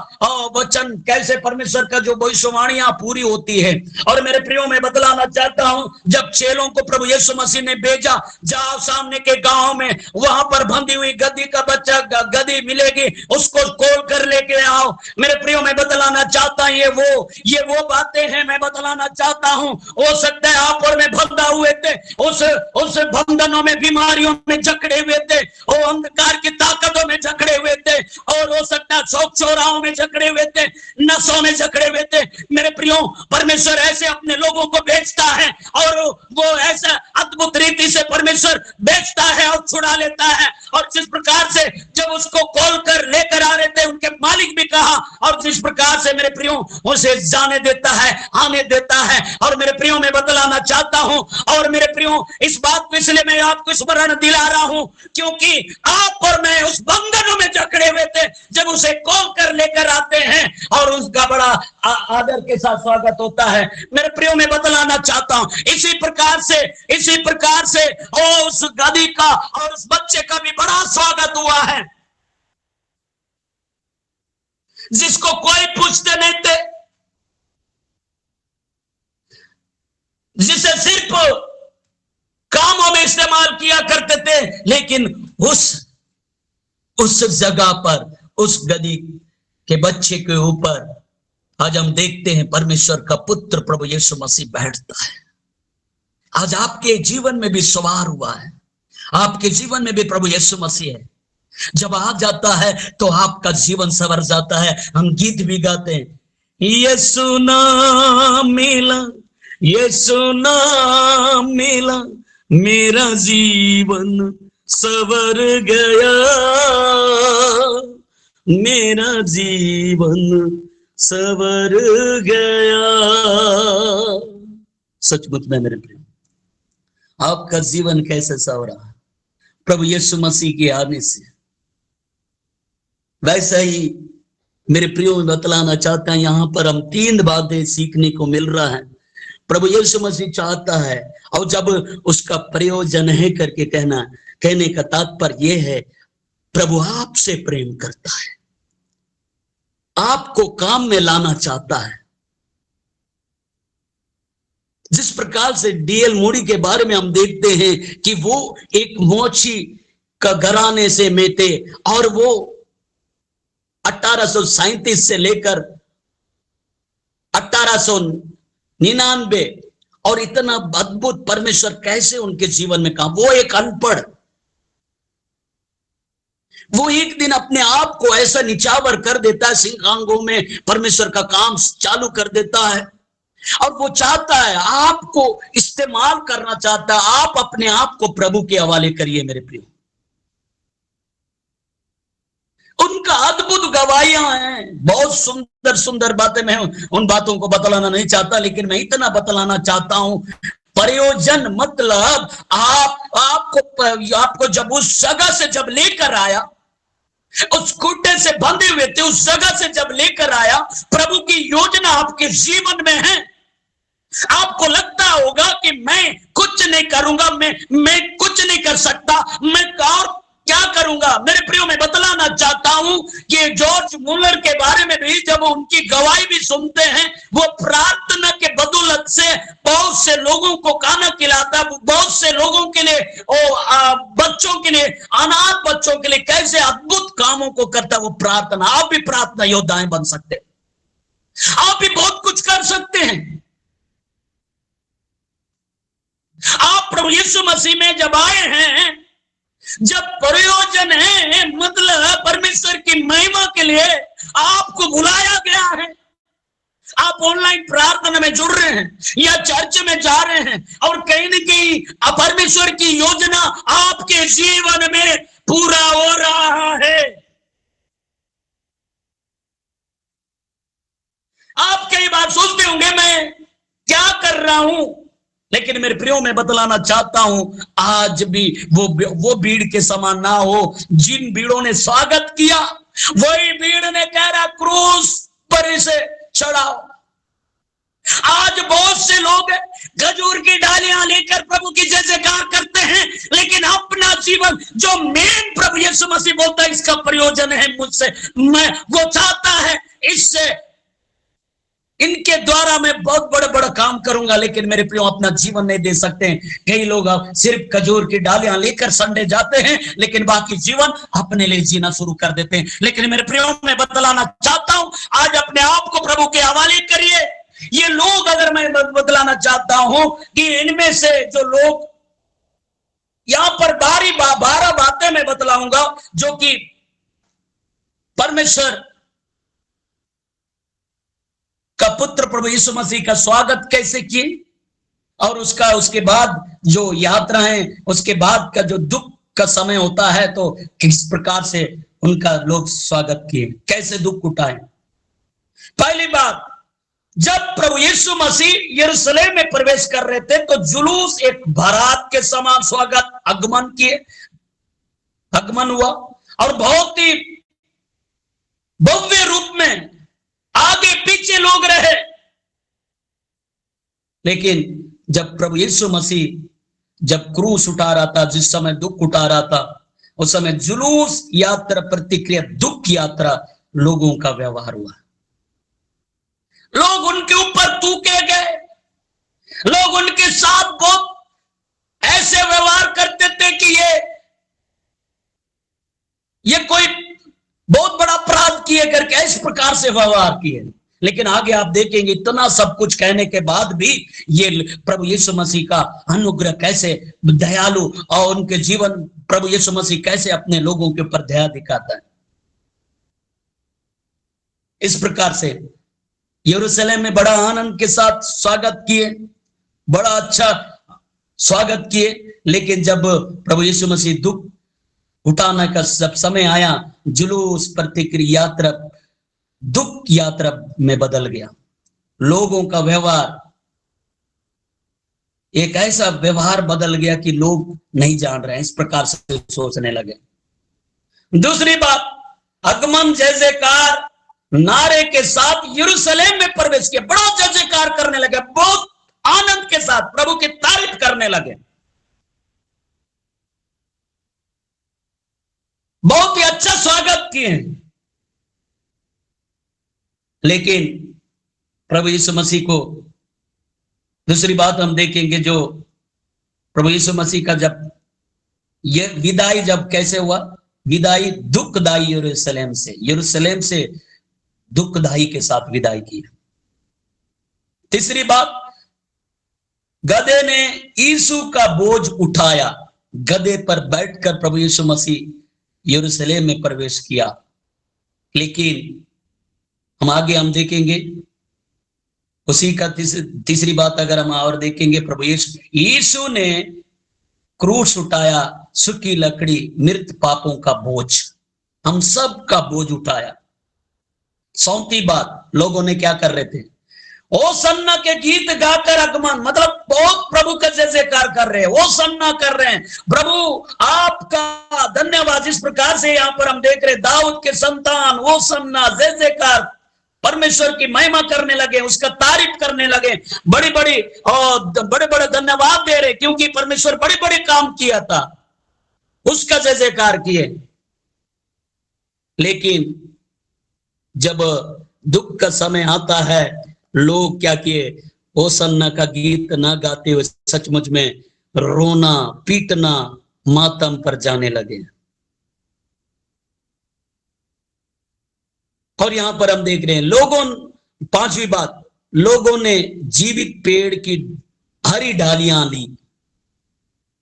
वचन, कैसे परमेश्वर का जो भविष्यवाणियां पूरी होती है। और मेरे प्रियो, मैं बतलाना चाहता हूं, जब चेलों को प्रभु यीशु मसीह ने भेजा, जाओ सामने के गांव में, वहां पर बंधी हुई गधी का बच्चा, गधी मिलेगी, उसको खोल कर लेके आओ। मेरे प्रियो, मैं बतलाना चाहता हूं, ये वो बातें हैं मैं बतलाना चाहता हूं। हो सकता है आप और मैं बंधा हुए थे, उस बंधनों में, बीमारियों में जकड़े हुए थे, और अंधकार की ताकतों में जकड़े हुए थे, और हो सकता है चौक चौराहों में जकड़े हुए थे, नशों में जकड़े हुए थे। मेरे प्रियो, परमेश्वर ऐसे अपने लोगों को भेजता है, और वो ऐसा अद्भुत रीति से परमेश्वर भेजता है और छुड़ा लेता है। और जिस प्रकार से जब उसको खोल कर लेकर आ रहे थे, उनके मालिक भी कहा, और जिस प्रकार से मेरे प्रियो उसे जाने देता है, आने देता है। और मेरे प्रियो, मैं बतलाना चाहता हूं, और मेरे प्रियो, इस बात को इसलिए मैं आपको स्मरण दिला रहा हूं क्योंकि आप और मैं उस बंधनों में जकड़े हुए थे। जब उसे खोल कर लेकर आते हैं और उसका बड़ा आदर के साथ स्वागत होता है। मेरे प्रियो, मैं बतलाना चाहता हूं, इसी प्रकार से उस गधी का और उस बच्चे का भी बड़ा स्वागत हुआ है, जिसको कोई पूछते नहीं थे, जिसे सिर्फ कामों में इस्तेमाल किया करते थे, लेकिन उस जगह पर, उस गधी के बच्चे के ऊपर आज हम देखते हैं परमेश्वर का पुत्र प्रभु यीशु मसीह बैठता है। आज आपके जीवन में भी सवार हुआ है, आपके जीवन में भी प्रभु यीशु मसीह है। जब आ जाता है तो आपका जीवन संवर जाता है। हम गीत भी गाते हैं, यीशु नाम मिला, यीशु नाम मिला, मेरा जीवन संवर गया, मेरा जीवन संवर गया। सचमुच में मेरे प्रिय, आपका जीवन कैसे संवरा? प्रभु यीशु मसीह के आने से। वैसा ही मेरे प्रियो में बतलाना चाहता है, यहां पर हम 3 बातें सीखने को मिल रहा है। प्रभु यीशु मसीह चाहता है, और जब उसका प्रयोजन है करके कहने का तात्पर्य यह है, प्रभु आपसे प्रेम करता है, आपको काम में लाना चाहता है। जिस प्रकार से डीएल मूडी के बारे में हम देखते हैं कि वो एक मोची का घराने से में थे, और वो 1837 से लेकर 1899 और इतना अद्भुत परमेश्वर कैसे उनके जीवन में काम। वो एक अनपढ़, वो एक दिन अपने आप को ऐसा निचावर कर देता है, सिंहांगों में परमेश्वर का काम चालू कर देता है, और वो चाहता है, आपको इस्तेमाल करना चाहता है। आप अपने आप को प्रभु के हवाले करिए मेरे प्रियो। उनका अद्भुत गवाहियां हैं, बहुत सुंदर सुंदर बातें। मैं उन बातों को बतलाना नहीं चाहता, लेकिन मैं इतना बतलाना चाहता हूं, प्रयोजन मतलब आपको जब उस जगह से जब लेकर आया, उस कुत्ते से बंधे हुए थे, उस जगह से जब लेकर आया, प्रभु की योजना आपके जीवन में है। आपको लगता होगा कि मैं कुछ नहीं करूंगा, मैं कुछ नहीं कर सकता, मैं और क्या करूंगा। मेरे प्रियो में बतलाना चाहता हूं कि जॉर्ज मुलर के बारे में भी जब उनकी गवाही भी सुनते हैं, वो प्रार्थना के बदौलत से बहुत से लोगों को खाना खिलाता, बहुत से लोगों के लिए, बच्चों के लिए, अनाथ बच्चों के लिए कैसे अद्भुत कामों को करता। वो प्रार्थना, आप भी प्रार्थना योद्धाएं बन सकते हैं, आप भी बहुत कुछ कर सकते हैं। आप प्रभु यीशु मसीह में जब आए हैं, जब प्रयोजन है, मतलब परमेश्वर की महिमा के लिए आपको बुलाया गया है, आप ऑनलाइन प्रार्थना में जुड़ रहे हैं या चर्च में जा रहे हैं, और कहीं न कहीं परमेश्वर की योजना आपके जीवन में पूरा हो रहा है। आप कई बार सोचते होंगे मैं क्या कर रहा हूं, लेकिन मेरे प्रियो में बतलाना चाहता हूं, आज भी वो भीड़ के समान ना हो। जिन भीड़ों ने स्वागत किया, वही भीड़ ने कह रहा क्रूस पर इसे चढ़ाओ। आज बहुत से लोग खजूर की डालियां लेकर प्रभु की जय जयकार करते हैं, लेकिन अपना जीवन जो मेन प्रभु यीशु मसीह बोलता है, इसका प्रयोजन है मुझसे, मैं वो चाहता है, इससे इनके द्वारा मैं बहुत बड़ा बड़ा काम करूंगा, लेकिन मेरे प्रियो अपना जीवन नहीं दे सकते हैं। कई लोग सिर्फ खजूर की डालियां लेकर संडे जाते हैं, लेकिन बाकी जीवन अपने लिए जीना शुरू कर देते हैं। लेकिन मेरे प्रियो मैं बतलाना चाहता हूं, आज अपने आप को प्रभु के हवाले करिए। ये लोग, अगर मैं बतलाना चाहता हूं कि इनमें से जो लोग यहां पर 12 बातें मैं बतलाऊंगा, जो कि परमेश्वर का पुत्र प्रभु यीशु मसीह का स्वागत कैसे किए, और उसके बाद जो यात्रा है, उसके बाद का जो दुख का समय होता है, तो किस प्रकार से उनका लोग स्वागत किए, कैसे दुख उठाए। पहली बात, जब प्रभु यीशु मसीह यरूशलेम में प्रवेश कर रहे थे, तो जुलूस एक बारात के समान स्वागत आगमन हुआ, और बहुत ही भव्य रूप में आगे पीछे लोग रहे। लेकिन जब प्रभु यीशु मसीह जब क्रूस उठा रहा था, जिस समय दुख उठा रहा था, उस समय जुलूस यात्रा प्रतिक्रिया दुख यात्रा लोगों का व्यवहार हुआ। लोग उनके ऊपर थूके गए, लोग उनके साथ बहुत ऐसे व्यवहार करते थे कि ये कोई बहुत बड़ा अपराध किए करके इस प्रकार से व्यवहार किए। लेकिन आगे आप देखेंगे इतना सब कुछ कहने के बाद भी ये प्रभु यीशु मसीह का अनुग्रह कैसे दयालु और उनके जीवन प्रभु यीशु मसीह कैसे अपने लोगों के ऊपर दया दिखाता है। इस प्रकार से यरूशलेम में बड़ा आनंद के साथ स्वागत किए, बड़ा अच्छा स्वागत किए, लेकिन जब प्रभु यीशु मसीह दुख उठाने का जब समय आया, जुलूस प्रतिक्रिया यात्रा दुख यात्रा में बदल गया। लोगों का व्यवहार, एक ऐसा व्यवहार बदल गया कि लोग नहीं जान रहे हैं, इस प्रकार से सोचने लगे। दूसरी बात, आगमन जय जयकार नारे के साथ यरूशलेम में प्रवेश किया, बड़ा जय जयकार करने लगे, बहुत आनंद के साथ प्रभु की तारीफ करने लगे, बहुत ही अच्छा स्वागत किए। लेकिन प्रभु यीशु मसीह को दूसरी बात हम देखेंगे, जो प्रभु यीशु मसीह का जब ये विदाई जब कैसे हुआ, विदाई दुखदाई यरूशलेम से दुखदाई के साथ विदाई की। तीसरी बात, गधे ने यीशु का बोझ उठाया, गधे पर बैठकर प्रभु यीशु मसीह यरूशलेम में प्रवेश किया। लेकिन हम देखेंगे उसी का तीसरी बात अगर हम और देखेंगे, प्रभु यीशु ने क्रूस उठाया, सूखी लकड़ी, मृत पापों का बोझ, हम सब का बोझ उठाया। चौथी बात, लोगों ने क्या कर रहे थे, ओ सन्ना के गीत गाकर आगमन, मतलब बहुत प्रभु का जय जयकार कर रहे हैं, वो सन्ना कर रहे हैं, प्रभु आपका धन्यवाद। इस प्रकार से यहाँ पर हम देख रहे हैं, दाऊद के संतान वो सन्ना जय जयकार परमेश्वर की महिमा करने लगे, उसका तारीफ करने लगे, बड़े बड़े धन्यवाद दे रहे, क्योंकि परमेश्वर बड़े बड़े काम किया था, उसका जय जयकार किए। लेकिन जब दुख का समय आता है, लोग क्या किए, होसन्ना का गीत ना गाते हुए सचमुच में रोना पीटना मातम पर जाने लगे। और यहां पर हम देख रहे हैं लोगों, पांचवी बात, लोगों ने जीवित पेड़ की हरी डालियां ली।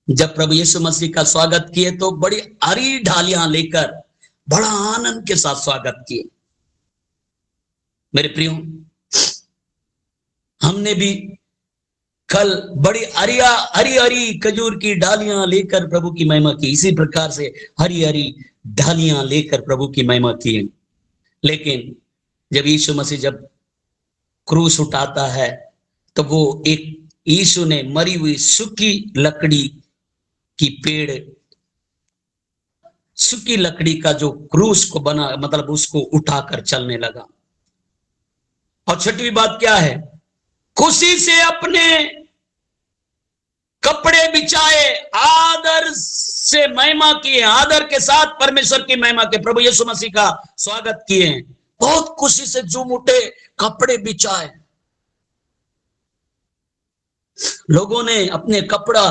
जब प्रभु यीशु मसीह का स्वागत किए तो बड़ी हरी डालियां लेकर बड़ा आनंद के साथ स्वागत किए। मेरे प्रियो, हमने भी कल बड़ी हरी हरी खजूर की डालियां लेकर प्रभु की महिमा की, इसी प्रकार से हरी हरी डालियां लेकर प्रभु की महिमा की। लेकिन जब यीशु मसीह जब क्रूस उठाता है तो वो एक, यीशु ने मरी हुई सूखी लकड़ी की पेड़, सूखी लकड़ी का जो क्रूस को बना, मतलब उसको उठाकर चलने लगा। और छठवीं बात क्या है, खुशी से अपने कपड़े बिछाए, आदर से महिमा किए, आदर के साथ परमेश्वर की महिमा के प्रभु यीशु मसीह का स्वागत किए, बहुत खुशी से झूम उठे, कपड़े बिछाए। लोगों ने अपने कपड़ा,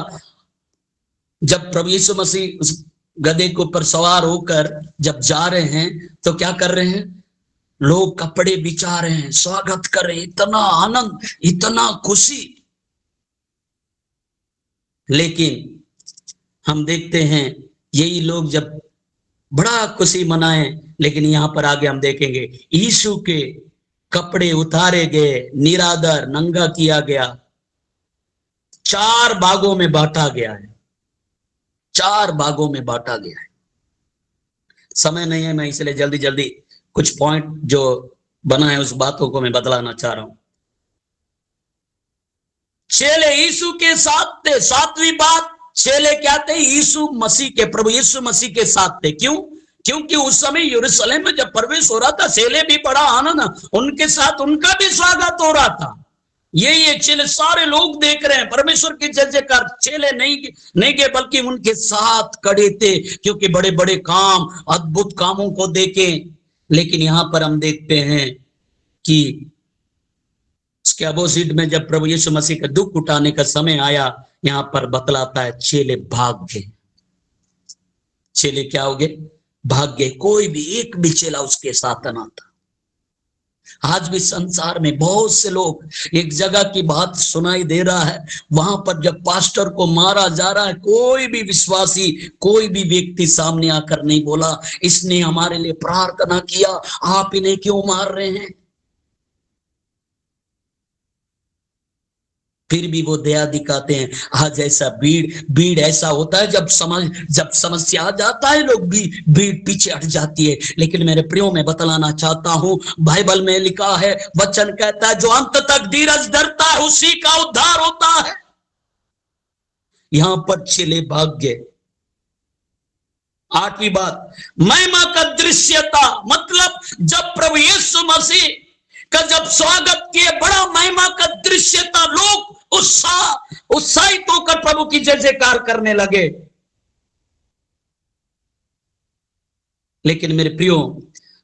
जब प्रभु यीशु मसीह उस गधे के ऊपर सवार होकर जब जा रहे हैं तो क्या कर रहे हैं, लोग कपड़े बिछा रहे हैं, स्वागत कर रहे हैं, इतना आनंद, इतना खुशी। लेकिन हम देखते हैं यही लोग जब बड़ा खुशी मनाए, लेकिन यहां पर आगे हम देखेंगे यीशु के कपड़े उतारे गए, निरादर नंगा किया गया, 4 भागों में बांटा गया है, 4 भागों में बांटा गया है। समय नहीं है, मैं इसलिए जल्दी जल्दी कुछ पॉइंट जो बना है उस बातों को मैं बतलाना चाह रहा हूं। चेले यीशु के साथ थे। 7वीं बात, चेले क्या थे, यीशु मसीह के, प्रभु यीशु मसीह के साथ थे। क्यों? क्योंकि उस समय यरूशलेम में जब प्रवेश हो रहा था, चेले भी बड़ा आनंद, उनके साथ उनका भी स्वागत हो रहा था। ये चेले सारे लोग देख रहे हैं, परमेश्वर की जय जयकार। चेले नहीं गए बल्कि उनके साथ खड़े थे, क्योंकि बड़े बड़े काम, अद्भुत कामों को देखे। लेकिन यहां पर हम देखते हैं कि उसके अपोजिट में जब प्रभु यीशु मसीह का दुख उठाने का समय आया, यहां पर बतलाता है चेले भाग गए। चेले क्या हो गए? भाग गए। कोई भी एक भी चेला उसके साथ ना था। आज भी संसार में बहुत से लोग, एक जगह की बात सुनाई दे रहा है, वहां पर जब पास्टर को मारा जा रहा है, कोई भी विश्वासी, कोई भी व्यक्ति सामने आकर नहीं बोला इसने हमारे लिए प्रार्थना किया, आप इन्हें क्यों मार रहे हैं। फिर भी वो दया दिखाते हैं। आज ऐसा भीड़ ऐसा होता है, जब समस्या आ जाता है, लोग भीड़ पीछे हट जाती है। लेकिन मेरे प्रियो, मैं बतलाना चाहता हूं, बाइबल में लिखा है, वचन कहता है, जो अंत तक धीरज धरता है उसी का उद्धार होता है। यहां पर चेले भाग गए। 8वीं बात, महिमा का दृश्यता, मतलब जब प्रभु यीशु मसीह का जब स्वागत किए, बड़ा महिमा का दृश्यता, लोग उत्साहित होकर प्रभु की जय जयकार करने लगे। लेकिन मेरे प्रियो,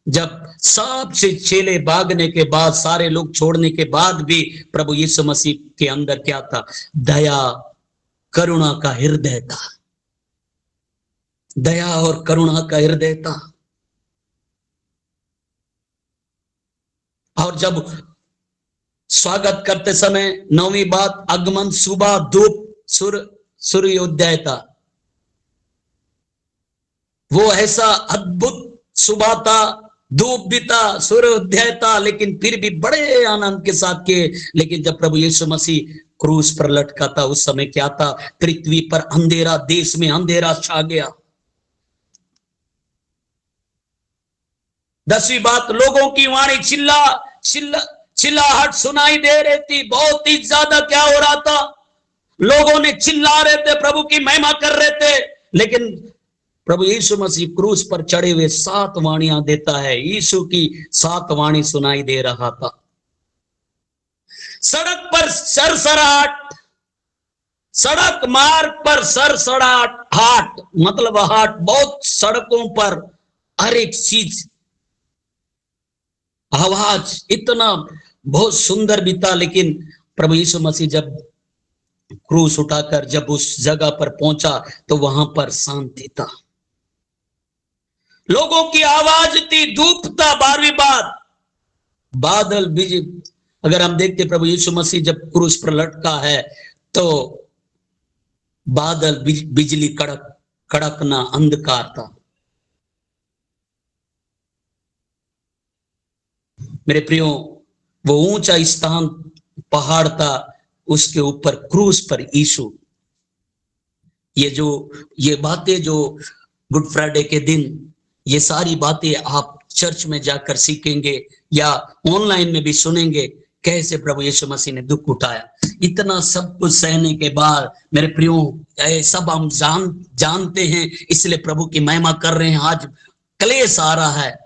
जब सबसे चेले भागने के बाद, सारे लोग छोड़ने के बाद भी प्रभु यीशु मसीह के अंदर क्या था? दया करुणा का हृदय था। दया और करुणा का हृदय था। और जब स्वागत करते समय, 9वीं बात, आगमन, सुबह, धूप, सूर्योदय था। वो ऐसा अद्भुत सुबह था, धूप भी था, सूर्योदय था, लेकिन फिर भी बड़े आनंद के साथ किए। लेकिन जब प्रभु यीशु मसीह क्रूस पर लटका था, उस समय क्या था? पृथ्वी पर अंधेरा, देश में अंधेरा छा गया। 10वीं बात, लोगों की वाणी चिल्लाहट सुनाई दे रही थी। बहुत ही ज्यादा क्या हो रहा था? लोगों ने चिल्ला रहे थे, प्रभु की महिमा कर रहे थे। लेकिन प्रभु यीशु मसीह क्रूस पर चढ़े हुए 7 वाणियां देता है। यीशु की 7 वाणी सुनाई दे रहा था। सड़क पर सरसराहट, सड़क मार्ग पर सरसराहट, हाट मतलब हाट, बहुत सड़कों पर हर एक चीज, आवाज, इतना बहुत सुंदर भी था। लेकिन प्रभु यीशु मसीह जब क्रूस उठाकर जब उस जगह पर पहुंचा, तो वहां पर शांति था, लोगों की आवाज थी, धूप था। 12वीं बात, बादल बिजली। अगर हम देखते प्रभु यीशु मसीह जब क्रूस पर लटका है, तो बादल बिजली कड़कना, अंधकार था। मेरे प्रियो, वो ऊंचा स्थान पहाड़ था, उसके ऊपर क्रूस पर यीशु। ये बातें जो गुड फ्राइडे के दिन, ये सारी बातें आप चर्च में जाकर सीखेंगे या ऑनलाइन में भी सुनेंगे, कैसे प्रभु यीशु मसीह ने दुख उठाया। इतना सब कुछ सहने के बाद मेरे प्रियो, सब हम जानते हैं, इसलिए प्रभु की महिमा कर रहे हैं। आज क्लेश आ रहा है,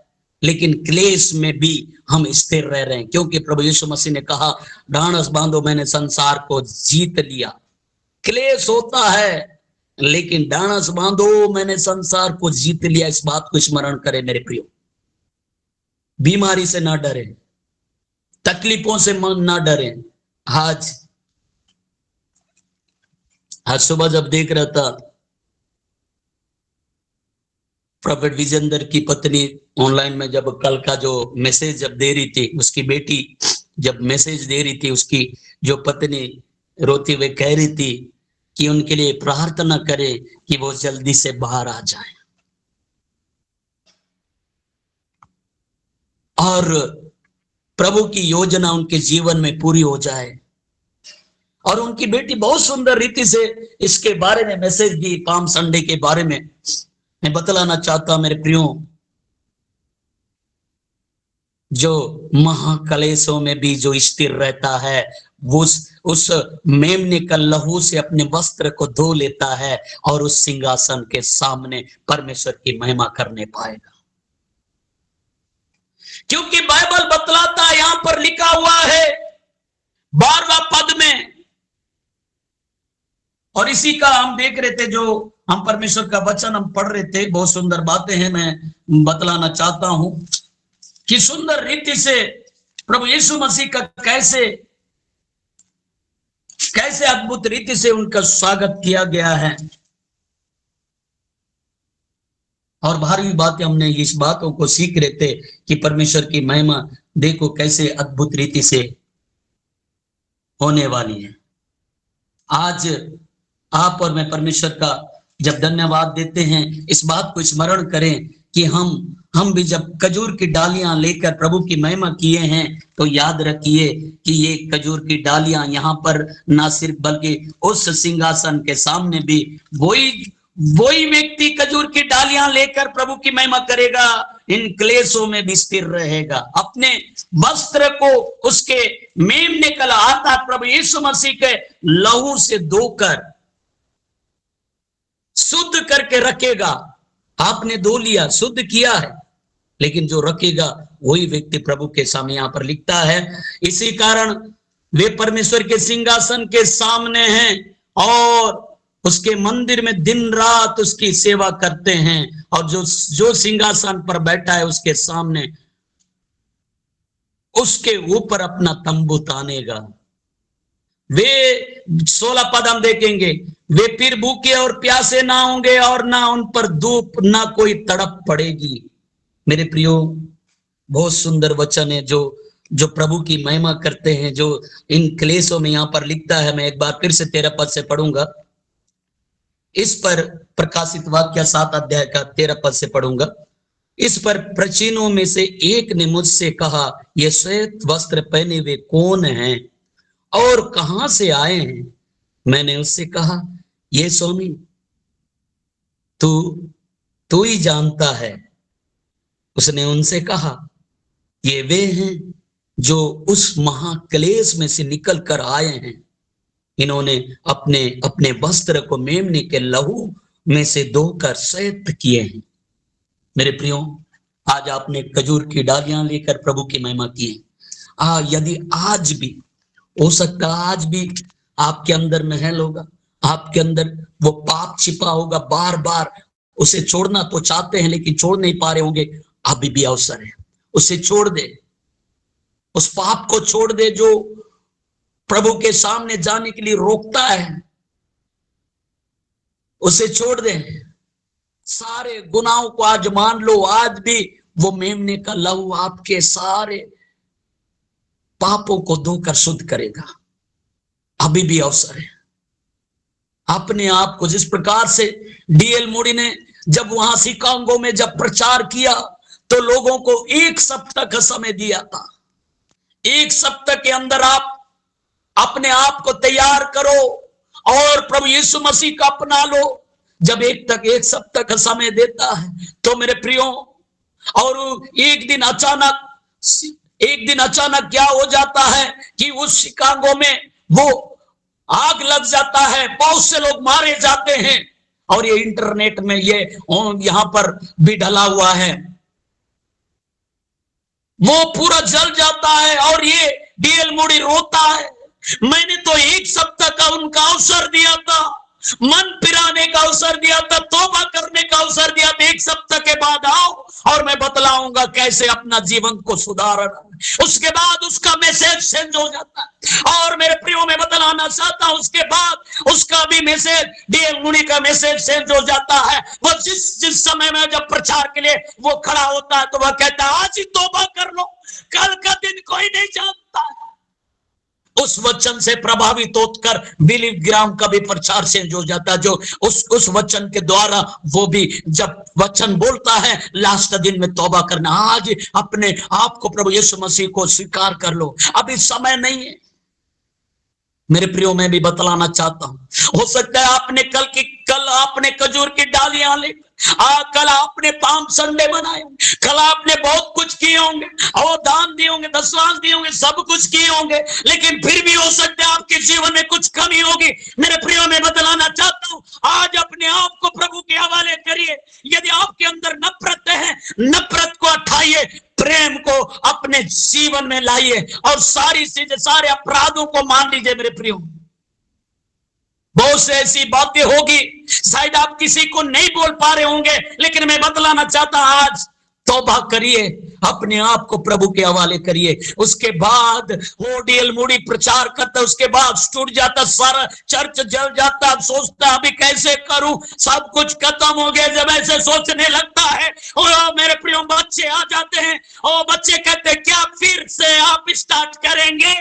लेकिन क्लेश में भी हम स्थिर रह रहे हैं, क्योंकि प्रभु यीशु मसीह ने कहा, ढाढ़स बांधो, मैंने संसार को जीत लिया। क्लेश होता है, लेकिन ढाढ़स बांधो, मैंने संसार को जीत लिया। इस बात को स्मरण करें मेरे प्रियो। बीमारी से ना डरे, तकलीफों से मन ना डरे। आज सुबह जब देख रहा था, प्रॉफेट विजेंद्र की पत्नी ऑनलाइन में जब कल का जो मैसेज जब दे रही थी, उसकी बेटी जब मैसेज दे रही थी, उसकी जो पत्नी रोती हुए कह रही थी कि उनके लिए प्रार्थना करें कि वो जल्दी से बाहर आ जाए और प्रभु की योजना उनके जीवन में पूरी हो जाए। और उनकी बेटी बहुत सुंदर रीति से इसके बारे में मैसेज दी। पाम संडे के बारे में मैं बतलाना चाहता मेरे प्रियो, जो महाकलेशों में भी जो स्थिर रहता है, वो उस मेमने का लहू से अपने वस्त्र को धो लेता है और उस सिंहासन के सामने परमेश्वर की महिमा करने पाएगा। क्योंकि बाइबल बतलाता है, यहां पर लिखा हुआ है 12वां पद में, और इसी का हम देख रहे थे, जो हम परमेश्वर का वचन हम पढ़ रहे थे। बहुत सुंदर बातें हैं, मैं बतलाना चाहता हूं कि सुंदर रीति से प्रभु यीशु मसीह का कैसे अद्भुत रीति से उनका स्वागत किया गया है। और 12वीं बात हमने इस बातों को सीख रहे थे कि परमेश्वर की महिमा देखो कैसे अद्भुत रीति से होने वाली है। आज आप और मैं परमेश्वर का जब धन्यवाद देते हैं, इस बात को स्मरण करें कि हम भी जब खजूर की डालियां लेकर प्रभु की महिमा किए हैं, तो याद रखिए कि ये खजूर की डालियां यहाँ पर ना सिर्फ बल्कि उस सिंहासन के सामने भी वही व्यक्ति खजूर की डालियां लेकर प्रभु की महिमा करेगा, इन क्लेशों में भी स्थिर रहेगा, अपने वस्त्र को उसके मेमने कल आता प्रभु यीशु मसीह के लहू से धोकर शुद्ध करके रखेगा। आपने धो लिया, शुद्ध किया है, लेकिन जो रखेगा वही व्यक्ति प्रभु के सामने, यहां पर लिखता है, इसी कारण वे परमेश्वर के सिंहासन के सामने हैं और उसके मंदिर में दिन रात उसकी सेवा करते हैं, और जो सिंहासन पर बैठा है उसके सामने उसके ऊपर अपना तंबू तानेगा। वे 16 पद हम देखेंगे, वे फिर भूखे और प्यासे ना होंगे और ना उन पर धूप ना कोई तड़प पड़ेगी। मेरे प्रियो, बहुत सुंदर वचन है जो प्रभु की महिमा करते हैं, जो इन क्लेशों में यहां पर लिखता है। मैं एक बार फिर से 13 पद से पढ़ूंगा, इस पर प्रकाशित वाक्य 7 अध्याय का 13 पद से पढ़ूंगा। इस पर प्राचीनों में से एक ने मुझसे कहा, ये श्वेत वस्त्र पहने हुए कौन हैं और कहां से आए हैं? मैंने उससे कहा, ये स्वामी तू ही जानता है। उसने उनसे कहा, ये वे हैं जो उस महाक्लेश में से निकल कर आए हैं। इन्होंने अपने अपने वस्त्र को मेमने के लहू में से धोकर श्वेत किए हैं। मेरे प्रियो, आज आपने खजूर की डालियां लेकर प्रभु की महिमा की है। यदि आज भी हो सकता, आज भी आपके अंदर महल होगा, आपके अंदर वो पाप छिपा होगा, बार बार उसे छोड़ना तो चाहते हैं लेकिन छोड़ नहीं पा रहे होंगे, अभी भी अवसर है, उसे छोड़ दे, उस पाप को छोड़ दे जो प्रभु के सामने जाने के लिए रोकता है, उसे छोड़ दे। सारे गुनाहों को आज मान लो, आज भी वो मेमने का लहू आपके सारे पापों को धोकर शुद्ध करेगा। अभी भी अवसर है। अपने आप को, जिस प्रकार से डीएल मूडी ने जब वहां शिकागो में जब प्रचार किया तो लोगों को 1 सप्ताह का समय दिया था। 1 सप्ताह के अंदर आप अपने आप को तैयार करो और प्रभु यीशु मसीह का अपना लो। जब 1 सप्ताह का समय देता है तो मेरे प्रियो, और एक दिन अचानक क्या हो जाता है कि उस शिकागो में वो आग लग जाता है, बहुत से लोग मारे जाते हैं, और ये इंटरनेट में ये यहां पर भी डला हुआ है, वो पूरा जल जाता है और ये डीएल मूडी रोता है, मैंने तो 1 सप्ताह का उनका अवसर दिया था, मन फिराने का अवसर दिया था, तौबा करने का अवसर दिया था। 1 सप्ताह के बाद आओ और मैं बतलाऊंगा कैसे अपना जीवन को सुधारना। उसके बाद उसका मैसेज चेंज हो जाता है। और मेरे प्रियो, मैं बतलाना चाहता हूं, उसके बाद उसका भी मैसेज, डीएल मूडी का मैसेज चेंज हो जाता है। वो जिस समय में जब प्रचार के लिए वो खड़ा होता है तो वह कहता है, आज ही तौबा कर लो, कल का दिन कोई नहीं जानता है। उस वचन से प्रभावित होकर बिली ग्राम का भी प्रचार चेंज हो जाता है, जो उस वचन के द्वारा वो भी जब वचन बोलता है, लास्ट दिन में तौबा करना, आज अपने आप को प्रभु यीशु मसीह को स्वीकार कर लो, अभी समय नहीं है। मेरे प्रियो, मैं भी बतलाना चाहता हूं, हो सकता है आपने कल आपने खजूर की डालियां ले, कल आपने पाम संडे बनाए, कल आपने बहुत कुछ किए होंगे और दान दिए होंगे, दशवांश दिए होंगे, सब कुछ किए होंगे, लेकिन फिर भी हो सकता है आपके जीवन में कुछ कमी होगी। मेरे प्रियो, मैं बतलाना चाहता हूं, आज अपने आप को प्रभु के हवाले करिए। यदि आपके अंदर नफरत है, नफरत को हटाइए, प्रेम को अपने जीवन में लाइए और सारी चीजें, सारे अपराधों को मान लीजिए। मेरे प्रियो, बहुत से ऐसी बातें होगी, शायद आप किसी को नहीं बोल पा रहे होंगे, लेकिन मैं बतलाना चाहता हूं, आज तौबा करिए अपने आप को प्रभु के हवाले करिए। उसके बाद ओडीएल मूडी प्रचार करता, उसके बाद टूट जाता, सारा चर्च जल जाता। अब सोचता अभी कैसे करूं, सब कुछ खत्म हो गया। जब ऐसे सोचने लगता है और मेरे प्रियो बच्चे आ जाते हैं और बच्चे कहते हैं क्या फिर से आप स्टार्ट करेंगे?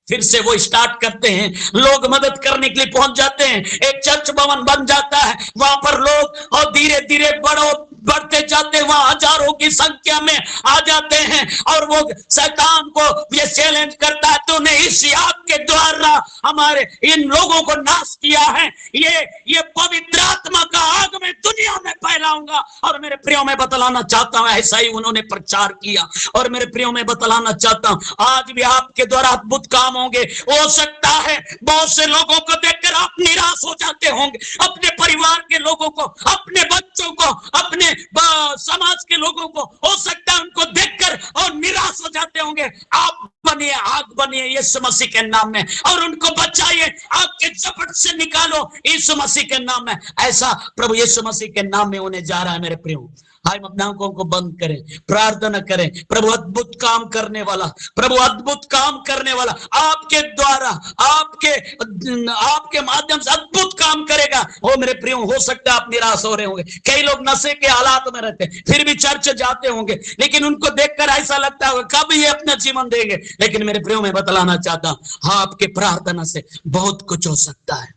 फिर से वो स्टार्ट करते हैं, लोग मदद करने के लिए पहुंच जाते हैं, एक चर्च भवन बन जाता है, वहां पर लोग और धीरे धीरे बढ़ते जाते, वहां हजारों की संख्या में आ जाते हैं और वो शैतान को ये चैलेंज करता है, तूने इस आग के द्वारा हमारे इन लोगों को नाश किया है, ये पवित्र आत्मा का आग मैं दुनिया में फैलाऊंगा। और मेरे प्रियो में बतलाना चाहता हूं, ऐसा ही उन्होंने प्रचार किया। और मेरे प्रियो में बतलाना चाहता हूं, आज भी आपके द्वारा अद्भुत काम होंगे। हो सकता है बहुत से लोगों को देखकर आप निराश हो जाते होंगे, अपने परिवार के लोगों को, अपने बच्चों को, अपने समाज के लोगों को हो सकता है उनको देखकर और निराश हो जाते होंगे। आप बनिए, आग बनिए यीशु मसीह के नाम में और उनको बचाइए, आग के झपट से निकालो यीशु मसीह के नाम में। ऐसा प्रभु यीशु मसीह के नाम में होने जा रहा है मेरे प्रियो। हम अपने आंखों को बंद करें, प्रार्थना करें। प्रभु अद्भुत काम करने वाला, प्रभु अद्भुत काम करने वाला आपके द्वारा, आपके माध्यम से अद्भुत काम करेगा। ओ मेरे प्रियो, हो सकता है आप निराश हो रहे होंगे। कई लोग नशे के हालात में रहते हैं, फिर भी चर्च जाते होंगे, लेकिन उनको देखकर ऐसा लगता होगा कब ये अपना जीवन देंगे। लेकिन मेरे प्रियो, मैं बतलाना चाहता हूं, हाँ, आपके प्रार्थना से बहुत कुछ हो सकता है।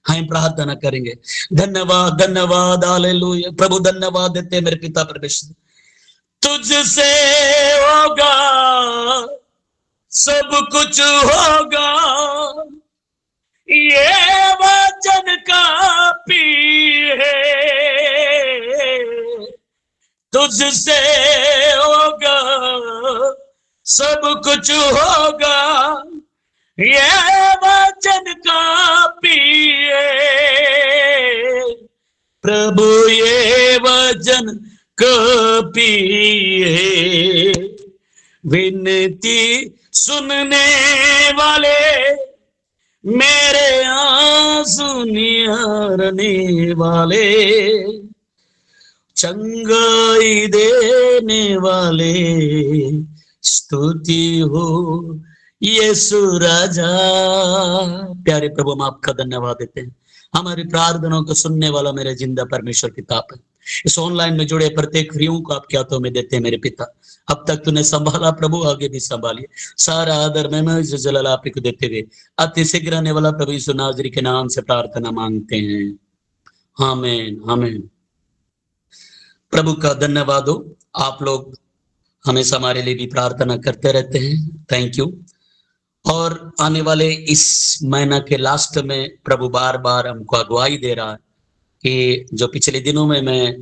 हम प्रार्थना करेंगे। धन्यवाद, धन्यवाद, हालेलुया। प्रभु धन्यवाद देते हैं मेरे पिता परमेश्वर, तुझसे होगा सब कुछ होगा, ये वचन काफी है। तुझसे होगा सब कुछ होगा, ये वचन काफी है। प्रभु ये वचन काफी है। विनती सुनने वाले, मेरे आंसू निहारने वाले, चंगाई देने वाले, स्तुति हो यीशु राजा। प्यारे प्रभु, हम आपका धन्यवाद देते हैं। हमारी प्रार्थनाओं को सुनने वाला मेरे जिंदा परमेश्वर पिता है। इस ऑनलाइन में जुड़े प्रत्येक प्रियों को आपके हाथों में देते हैं मेरे पिता। अब तक तूने संभाला प्रभु, आगे भी संभालिए। सारा आदर मैं जलाल आप ही को देते हुए अति शीघ्र आने वाला प्रभु यीशु नाज़री के नाम से प्रार्थना मांगते हैं, आमीन, आमीन। प्रभु का धन्यवाद हो। आप लोग हमेशा हमारे लिए भी प्रार्थना करते रहते हैं, थैंक यू। और आने वाले इस महीना के लास्ट में प्रभु बार बार हमको अगुवाई दे रहा है कि जो पिछले दिनों में मैं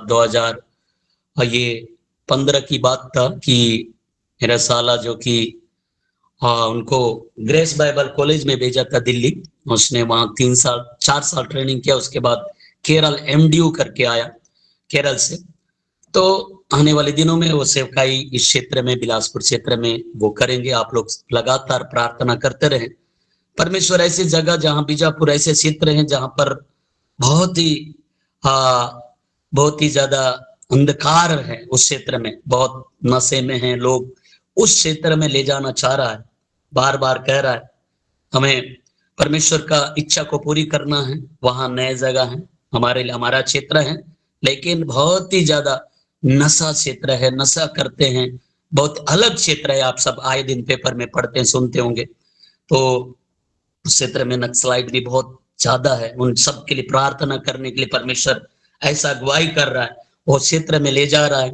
2015 की बात था कि मेरा साला जो कि उनको ग्रेस बाइबल कॉलेज में भेजा था दिल्ली, उसने वहां 4 साल ट्रेनिंग किया, उसके बाद केरल MDU करके आया केरल से। तो आने वाले दिनों में वो सेवकाई इस क्षेत्र में, बिलासपुर क्षेत्र में वो करेंगे। आप लोग लगातार प्रार्थना करते रहें। परमेश्वर ऐसी जगह, जहां बीजापुर ऐसे क्षेत्र हैं जहां पर बहुत ही ज्यादा अंधकार है, उस क्षेत्र में बहुत नशे में हैं लोग, उस क्षेत्र में ले जाना चाह रहा है, बार बार कह रहा है। हमें परमेश्वर का इच्छा को पूरी करना है। वहां नए जगह है, हमारे लिए हमारा क्षेत्र है, लेकिन बहुत ही ज्यादा नशा क्षेत्र है, नशा करते हैं, बहुत अलग क्षेत्र है। आप सब आए दिन पेपर में पढ़ते हैं, सुनते होंगे। तो उस क्षेत्र में नक्सलाइट भी बहुत ज्यादा है। उन सब के लिए प्रार्थना करने के लिए परमेश्वर ऐसा अगुवाई कर रहा है, वो क्षेत्र में ले जा रहा है।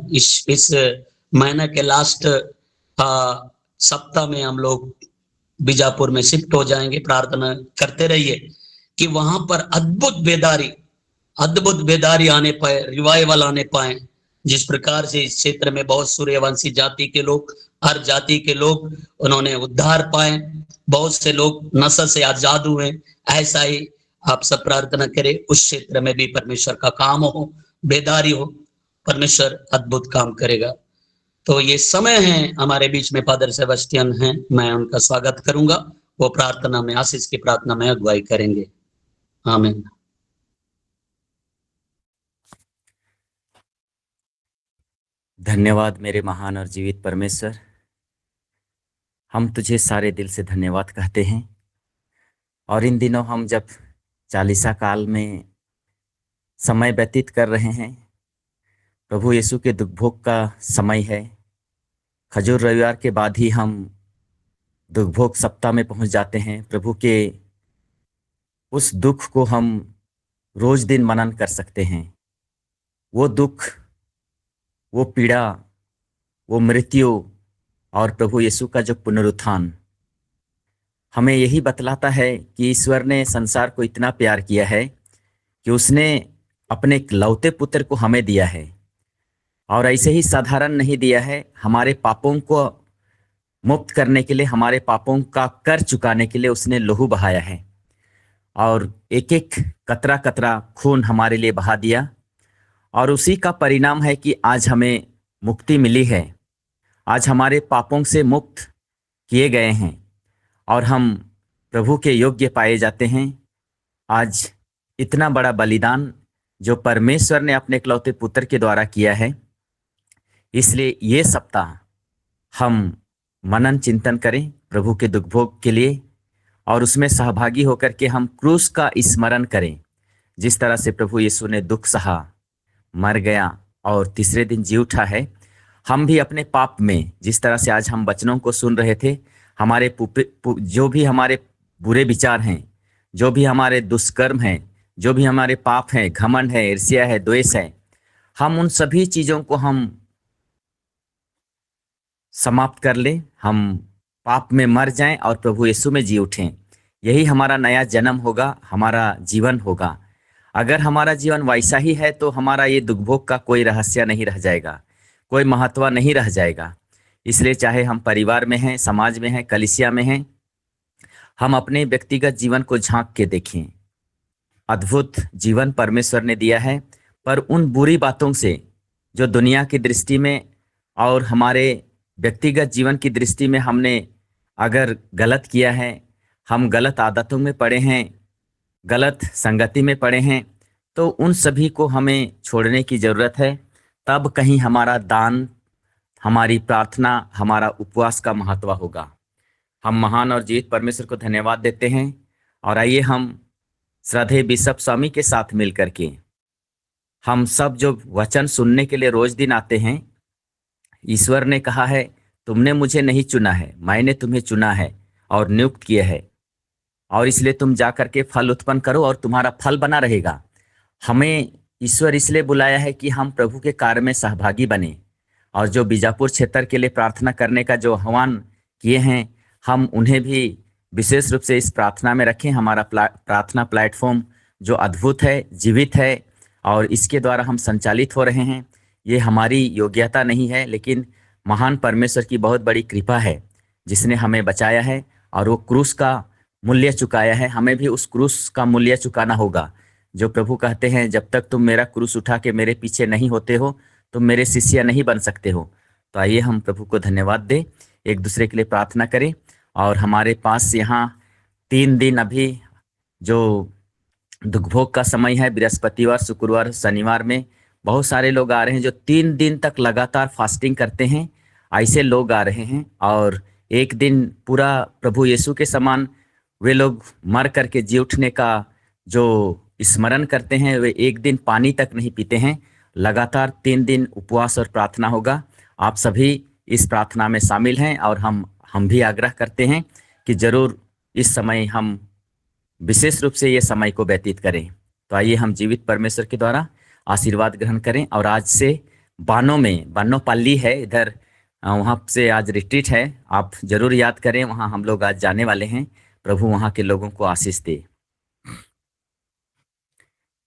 इस महीने के लास्ट सप्ताह में हम लोग बीजापुर में शिफ्ट हो जाएंगे। प्रार्थना करते रहिए कि वहां पर अद्भुत बेदारी आने पाए, रिवाइवल आने पाए। जिस प्रकार से इस क्षेत्र में बहुत सूर्यवंशी जाति के लोग, हर जाति के लोग उन्होंने उद्धार पाए, बहुत से लोग नशा से आजाद हुए, ऐसा ही आप सब प्रार्थना करें उस क्षेत्र में भी परमेश्वर का काम हो, बेदारी हो, परमेश्वर अद्भुत काम करेगा। तो ये समय है, हमारे बीच में फादर सेबेस्टियन हैं, मैं उनका स्वागत करूंगा। वो प्रार्थना में, आशीष की प्रार्थना में अगुवाई करेंगे। आमीन। धन्यवाद मेरे महान और जीवित परमेश्वर, हम तुझे सारे दिल से धन्यवाद कहते हैं। और इन दिनों हम जब चालीसा काल में समय व्यतीत कर रहे हैं, प्रभु यीशु के दुख भोग का समय है। खजूर रविवार के बाद ही हम दुख भोग सप्ताह में पहुंच जाते हैं। प्रभु के उस दुख को हम रोज दिन मनन कर सकते हैं। वो दुख, वो पीड़ा, वो मृत्यु और प्रभु यीशु का जो पुनरुत्थान हमें यही बतलाता है कि ईश्वर ने संसार को इतना प्यार किया है कि उसने अपने इकलौते पुत्र को हमें दिया है। और ऐसे ही साधारण नहीं दिया है, हमारे पापों को मुक्त करने के लिए, हमारे पापों का कर चुकाने के लिए उसने लहू बहाया है और एक एक कतरा कतरा खून हमारे लिए बहा दिया। और उसी का परिणाम है कि आज हमें मुक्ति मिली है। आज हमारे पापों से मुक्त किए गए हैं और हम प्रभु के योग्य पाए जाते हैं। आज इतना बड़ा बलिदान जो परमेश्वर ने अपने इकलौते पुत्र के द्वारा किया है, इसलिए ये सप्ताह हम मनन चिंतन करें प्रभु के दुख भोग के लिए और उसमें सहभागी होकर के हम क्रूस का स्मरण करें। जिस तरह से प्रभु यीशु ने दुख सहा, मर गया और तीसरे दिन जी उठा है, हम भी अपने पाप में, जिस तरह से आज हम वचनों को सुन रहे थे, हमारे जो भी हमारे बुरे विचार हैं, जो भी हमारे दुष्कर्म हैं, जो भी हमारे पाप हैं, घमंड है, ईर्ष्या है, द्वेष है, हम उन सभी चीज़ों को हम समाप्त कर लें। हम पाप में मर जाएं और प्रभु यीशु में जी उठें। यही हमारा नया जन्म होगा, हमारा जीवन होगा। अगर हमारा जीवन वैसा ही है तो हमारा ये दुख भोग का कोई रहस्य नहीं रह जाएगा, कोई महत्व नहीं रह जाएगा। इसलिए चाहे हम परिवार में हैं, समाज में हैं, कलीसिया में हैं, हम अपने व्यक्तिगत जीवन को झांक के देखें। अद्भुत जीवन परमेश्वर ने दिया है, पर उन बुरी बातों से जो दुनिया की दृष्टि में और हमारे व्यक्तिगत जीवन की दृष्टि में हमने अगर गलत किया है, हम गलत आदतों में पड़े हैं, गलत संगति में पड़े हैं, तो उन सभी को हमें छोड़ने की ज़रूरत है। तब कहीं हमारा दान, हमारी प्रार्थना, हमारा उपवास का महत्व होगा। हम महान और जीवित परमेश्वर को धन्यवाद देते हैं। और आइए हम श्रद्धेय बिशप स्वामी के साथ मिल करके हम सब जो वचन सुनने के लिए रोज दिन आते हैं, ईश्वर ने कहा है तुमने मुझे नहीं चुना है, मैंने तुम्हें चुना है और नियुक्त किया है, और इसलिए तुम जा करके फल उत्पन्न करो और तुम्हारा फल बना रहेगा। हमें ईश्वर इसलिए बुलाया है कि हम प्रभु के कार्य में सहभागी बने। और जो बीजापुर क्षेत्र के लिए प्रार्थना करने का जो आह्वान किए हैं, हम उन्हें भी विशेष रूप से इस प्रार्थना में रखें। हमारा प्रार्थना प्लेटफॉर्म जो अद्भुत है, जीवित है और इसके द्वारा हम संचालित हो रहे हैं। ये हमारी योग्यता नहीं है, लेकिन महान परमेश्वर की बहुत बड़ी कृपा है जिसने हमें बचाया है और वो क्रूस का मूल्य चुकाया है। हमें भी उस क्रूस का मूल्य चुकाना होगा। जो प्रभु कहते हैं, जब तक तुम मेरा क्रूस उठा के मेरे पीछे नहीं होते हो, तुम मेरे शिष्य नहीं बन सकते हो। तो आइए हम प्रभु को धन्यवाद दें, एक दूसरे के लिए प्रार्थना करें। और हमारे पास यहाँ 3 दिन अभी जो दुख भोग का समय है, बृहस्पतिवार, शुक्रवार, शनिवार में बहुत सारे लोग आ रहे हैं जो 3 दिन तक लगातार फास्टिंग करते हैं। ऐसे लोग आ रहे हैं और एक दिन पूरा प्रभु यीशु के समान वे लोग मर करके जी उठने का जो स्मरण करते हैं, वे एक दिन पानी तक नहीं पीते हैं। लगातार 3 दिन उपवास और प्रार्थना होगा। आप सभी इस प्रार्थना में शामिल हैं और हम भी आग्रह करते हैं कि जरूर इस समय हम विशेष रूप से ये समय को व्यतीत करें। तो आइए हम जीवित परमेश्वर के द्वारा आशीर्वाद ग्रहण करें। और आज से बानो पाली है इधर, वहाँ से आज रिट्रीट है, आप जरूर याद करें, वहाँ हम लोग आज जाने वाले हैं। प्रभु वहाँ के लोगों को आशीष दे।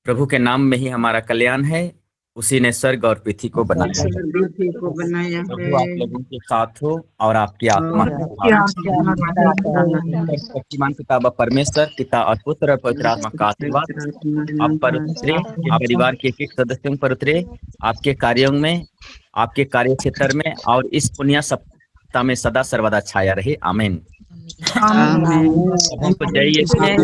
प्रभु के नाम में ही हमारा कल्याण है, उसी ने स्वर्ग और पृथ्वी को बनाया है। प्रभु आप लोगों के साथ हो और आपकी आत्मा शक्तिमान पिता व परमेश्वर, पिता और पुत्र और पवित्र आत्मा का आशीर्वाद आप पर उतरे, आप परिवार के एक सदस्यों पर उतरे, आपके कार्यों में, आपके कार्य क्षेत्र में और इस पुण्य सप्ताह में सदा सर्वदा छाया रहे। आमीन। सबको जय यीशु, जय